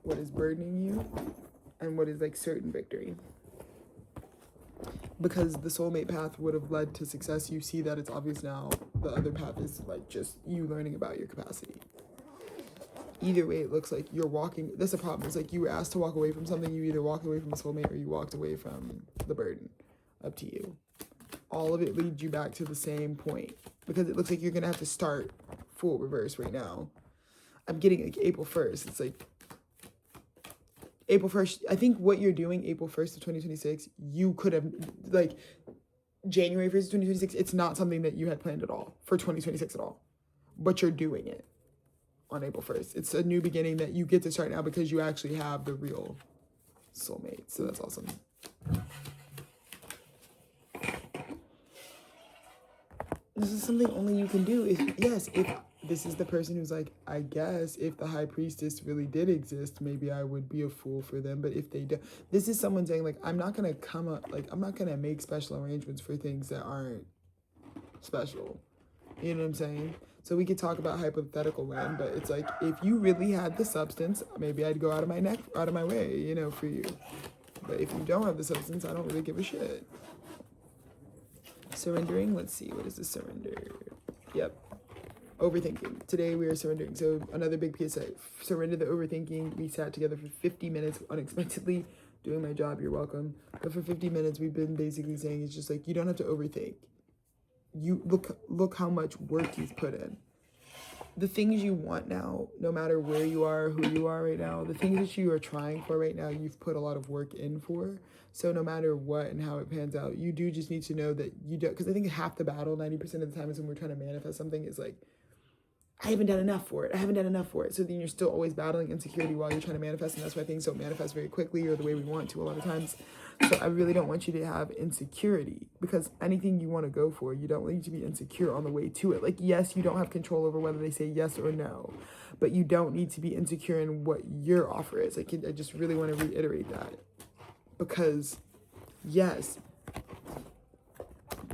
what is burdening you and what is like certain victory. Because the soulmate path would have led to success. You see that it's obvious now. The other path is like just you learning about your capacity. Either way, it looks like you're walking. That's the problem. It's like you were asked to walk away from something. You either walked away from a soulmate or you walked away from the burden. Up to you. All of it leads you back to the same point because it looks like you're going to have to start full reverse right now. I'm getting like April 1st. It's like April 1st. I think what you're doing April 1st of 2026, you could have like January 1st of 2026. It's not something that you had planned at all for 2026 at all, but you're doing it. On April 1st. It's a new beginning that you get to start now because you actually have the real soulmate. So that's awesome. This is something only you can do. If this is the person who's like, I guess if the high priestess really did exist, maybe I would be a fool for them. But if they do, this is someone saying like, I'm not going to come up, like, I'm not going to make special arrangements for things that aren't special. You know what I'm saying? So we could talk about hypothetical land, but it's like, if you really had the substance, maybe I'd go out of my way, you know, for you. But if you don't have the substance, I don't really give a shit. Surrendering, let's see, what is the surrender? Yep. Overthinking. Today we are surrendering. So another big PSA, surrender the overthinking. We sat together for 50 minutes unexpectedly doing my job. You're welcome. But for 50 minutes, we've been basically saying it's just like, you don't have to overthink. You look how much work you've put in. The things you want now, no matter where you are, who you are right now, the things that you are trying for right now, you've put a lot of work in for. So no matter what and how it pans out, you do just need to know that you don't, because I think half the battle, 90% of the time is when we're trying to manifest something is like, I haven't done enough for it. I haven't done enough for it. So then you're still always battling insecurity while you're trying to manifest. And that's why things don't manifest very quickly or the way we want to a lot of times. So I really don't want you to have insecurity because anything you want to go for, you don't need to be insecure on the way to it. Like, yes, you don't have control over whether they say yes or no, but you don't need to be insecure in what your offer is. Like, I just really want to reiterate that because yes,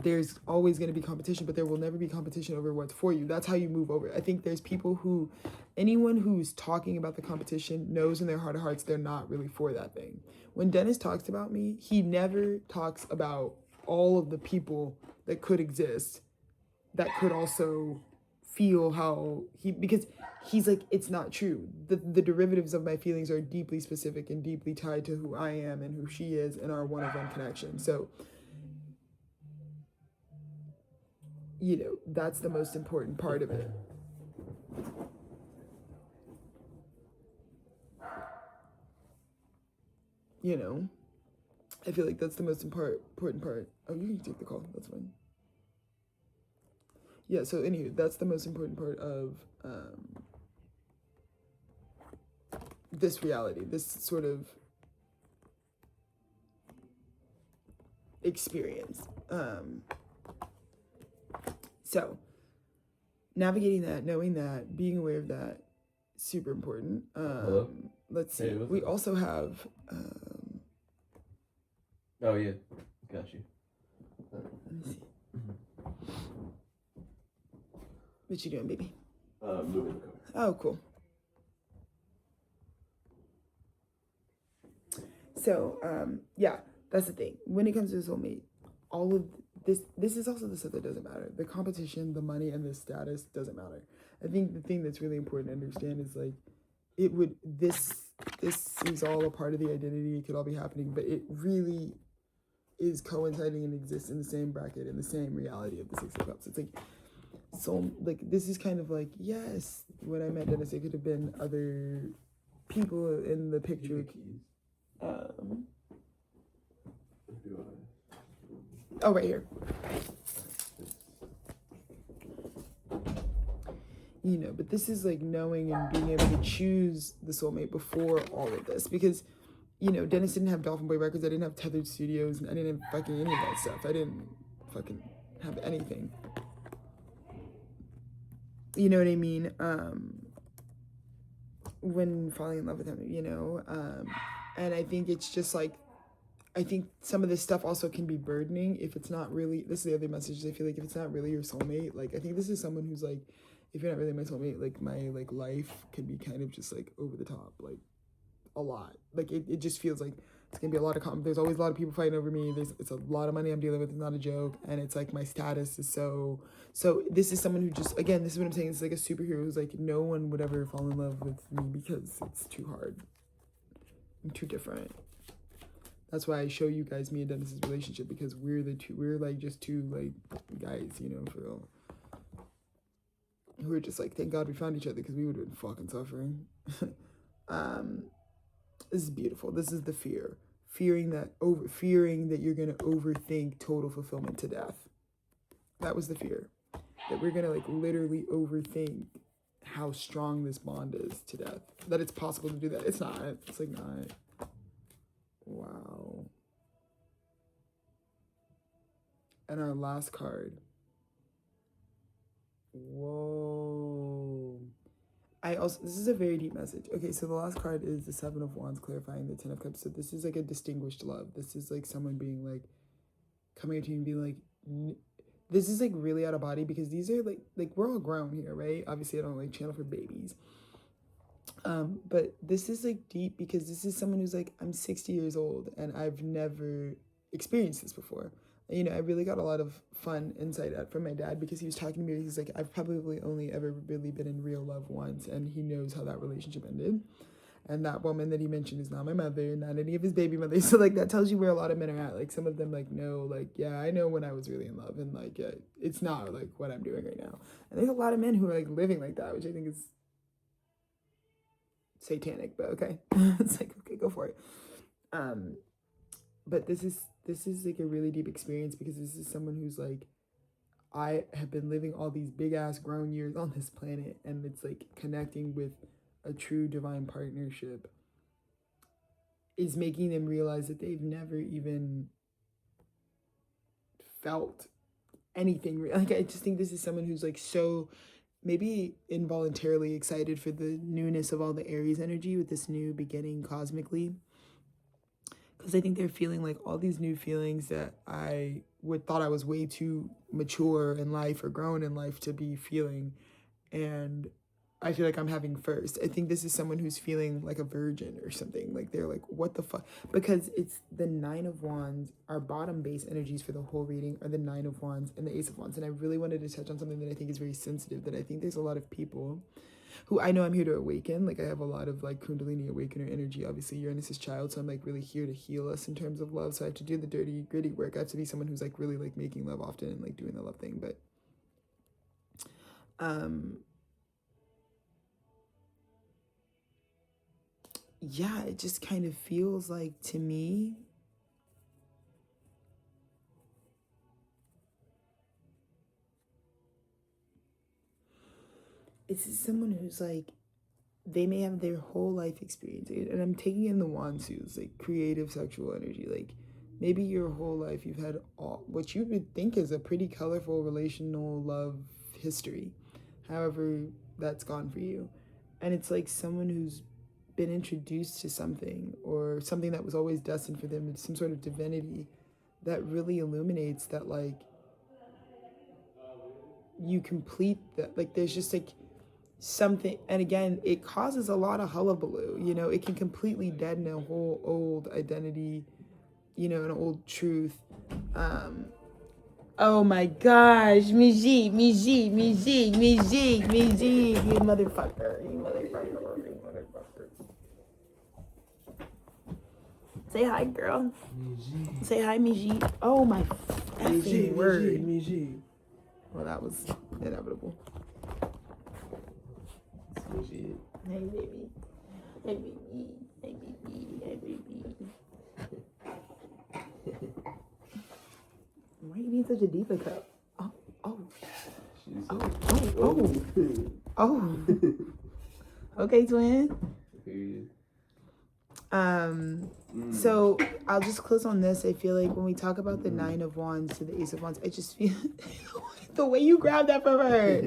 there's always going to be competition, but there will never be competition over what's for you. That's how you move over. I think there's people who, anyone who's talking about the competition knows in their heart of hearts they're not really for that thing. When Dennis talks about me, he never talks about all of the people that could exist that could also feel how because he's like, it's not true. The derivatives of my feelings are deeply specific and deeply tied to who I am and who she is in our one-on-one connection. So you know, that's the most important part of it. You know, I feel like that's the most important part. Oh, you can take the call. That's fine. Yeah, so anywho, that's the most important part of this reality, this sort of experience. So navigating that, knowing that, being aware of that, super important. Hello? Let's see. Hey, we also have oh yeah, got you. Let me see. What you doing, baby? Moving the car. Oh, cool. So, yeah, that's the thing. When it comes to soulmate, all of this is also the stuff that doesn't matter. The competition, the money, and the status doesn't matter. I think the thing that's really important to understand is like, this is all a part of the identity. It could all be happening, but it really is coinciding and exists in the same bracket, in the same reality of the Six of Cups. It's like, so like this is kind of like, yes, when I met Dennis, it could have been other people in the picture. Oh, right here. You know, but this is like knowing and being able to choose the soulmate before all of this, because, you know, Dennis didn't have Dolphin Boy Records, I didn't have Tethered Studios, and I didn't have fucking any of that stuff. I didn't fucking have anything. You know what I mean? When falling in love with him, you know, and I think it's just like, I think some of this stuff also can be burdening if it's not really, this is the other message, I feel like if it's not really your soulmate, like I think this is someone who's like, if you're not really my soulmate, like my like life can be kind of just like over the top, like a lot. Like it just feels like it's gonna be a lot of there's always a lot of people fighting over me. It's a lot of money I'm dealing with, it's not a joke, and it's like my status is so this is someone who just, again, this is what I'm saying, it's like a superhero who's like, no one would ever fall in love with me because it's too hard. I'm too different. That's why I show you guys me and Dennis's relationship, because we're like just two like guys, you know, for real. Who are just like, thank God we found each other, because we would have been fucking suffering. This is beautiful. This is the fear. Fearing that you're gonna overthink total fulfillment to death. That was the fear. That we're gonna like literally overthink how strong this bond is to death. That it's possible to do that. It's not. It's like not. Wow. And our last card. Whoa. This is a very deep message. Okay, so the last card is the Seven of Wands, clarifying the Ten of Cups. So this is like a distinguished love. This is like someone being like, coming to you and being like, this is like really out of body, because these are like we're all grown here, right? Obviously I don't like channel for babies. But this is like deep, because this is someone who's like, I'm 60 years old and I've never experienced this before. You know, I really got a lot of fun insight from my dad, because he was talking to me. He's like, I've probably only ever really been in real love once, and he knows how that relationship ended. And that woman that he mentioned is not my mother, not any of his baby mothers. So like that tells you where a lot of men are at. Like some of them like know, like, yeah, I know when I was really in love, and like, yeah, it's not like what I'm doing right now. And there's a lot of men who are like living like that, which I think is satanic, but okay. It's like, okay, go for it. But this is like a really deep experience, because this is someone who's like, I have been living all these big ass grown years on this planet, and it's like connecting with a true divine partnership is making them realize that they've never even felt anything. Like I just think this is someone who's like so maybe involuntarily excited for the newness of all the Aries energy with this new beginning cosmically. Because I think they're feeling like all these new feelings that I thought I was way too mature in life or grown in life to be feeling. And I feel like I'm having first. I think this is someone who's feeling like a virgin or something. Like they're like, what the fuck? Because it's the Nine of Wands. Our bottom base energies for the whole reading are the Nine of Wands and the Ace of Wands. And I really wanted to touch on something that I think is very sensitive, that I think there's a lot of people who I know I'm here to awaken. Like I have a lot of like Kundalini awakener energy. Obviously Uranus's child, so I'm like really here to heal us in terms of love. So I have to do the dirty, gritty work. I have to be someone who's like really like making love often and like doing the love thing. But Yeah, it just kind of feels like, to me, it's someone who's like, they may have their whole life experience, and I'm taking in the wands too, it's like creative sexual energy. Like maybe your whole life you've had all what you would think is a pretty colorful relational love history, however that's gone for you. And it's like someone who's been introduced to something, or something that was always destined for them. It's some sort of divinity that really illuminates that, like, you complete that. Like there's just like something, and again, it causes a lot of hullabaloo. You know, it can completely deaden a whole old identity, you know, an old truth. Oh my gosh, Miji, you motherfucker, you motherfucker. Say hi, girl. Miji. Say hi, Miji. Oh my effing word. Miji. Well, that was inevitable. Hey, baby. Hey, baby. Hey, baby. Hey, baby. Why are you being such a diva cup? Oh. Okay, twin. So I'll just close on this. I feel like when we talk about the 9 of Wands to the Ace of Wands, I just feel the way you grabbed that from her.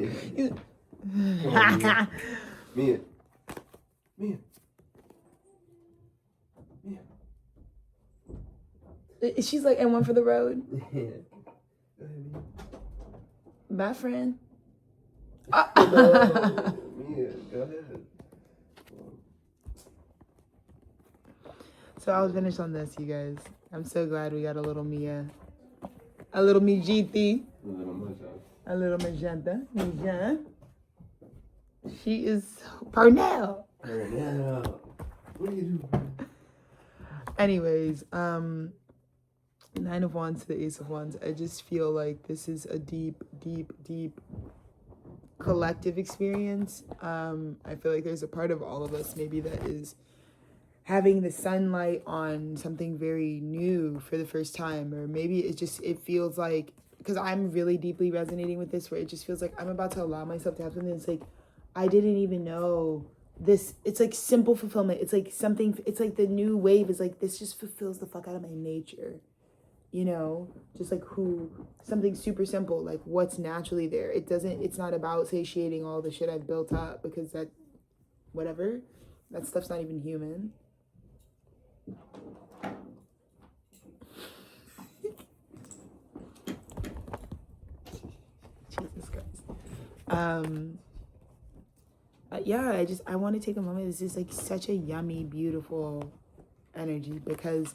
Mia. She's like, and one for the road. Bye, friend. No, Mia, go ahead. So I'll finish on this, you guys. I'm so glad we got a little Mia. A little Mijiti. A little magenta. Magenta. She is Pernell. What do you do? Anyways, 9 of Wands to the Ace of Wands. I just feel like this is a deep collective experience. I feel like there's a part of all of us maybe that is having the sunlight on something very new for the first time, or maybe it feels like, because I'm really deeply resonating with this, where it just feels like I'm about to allow myself to have something that's like, I didn't even know this. It's like simple fulfillment. It's like something, it's like the new wave is like, this just fulfills the fuck out of my nature, you know, just like something super simple, like what's naturally there. It's not about satiating all the shit I've built up, because that stuff's not even human. Jesus Christ. Yeah, I want to take a moment. This is like such a yummy, beautiful energy, because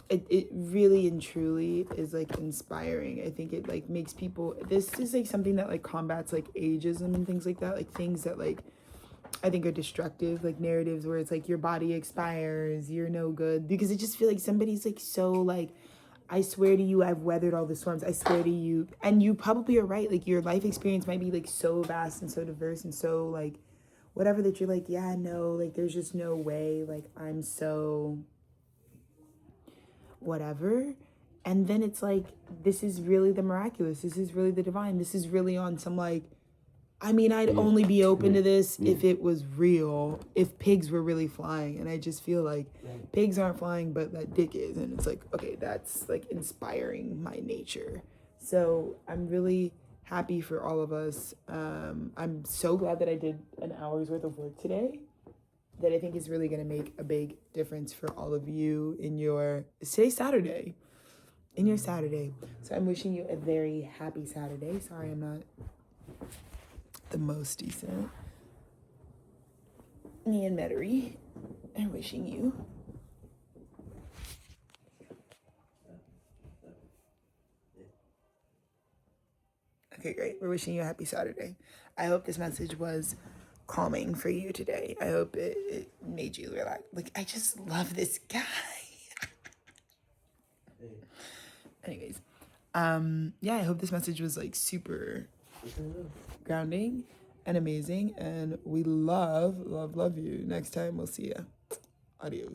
it really and truly is like inspiring. I think it like makes people, this is like something that like combats like ageism and things like that, like things that like I think are destructive, like narratives where it's like your body expires, you're no good, because it just feel like somebody's like so like, I swear to you, I've weathered all the storms. I swear to you. And you probably are right. Like your life experience might be like so vast and so diverse and so like whatever, that you're like, yeah, no, like there's just no way. Like I'm so whatever. And then it's like, this is really the miraculous. This is really the divine. This is really on some like, I mean, I'd only be open to this if it was real, if pigs were really flying. And I just feel like pigs aren't flying, but that dick is. And it's like, okay, that's like inspiring my nature. So I'm really happy for all of us. I'm so glad that I did an hour's worth of work today, that I think is really going to make a big difference for all of you in your, today's Saturday, in your Saturday. So I'm wishing you a very happy Saturday. Sorry, I'm not the most decent. Me and Metairie are wishing you okay, great. We're wishing you a happy Saturday. I hope this message was calming for you today. I hope it made you relax. Like, I just love this guy. Anyways, yeah, I hope this message was like super grounding and amazing. And we love, love, love you. Next time we'll see ya. Adios.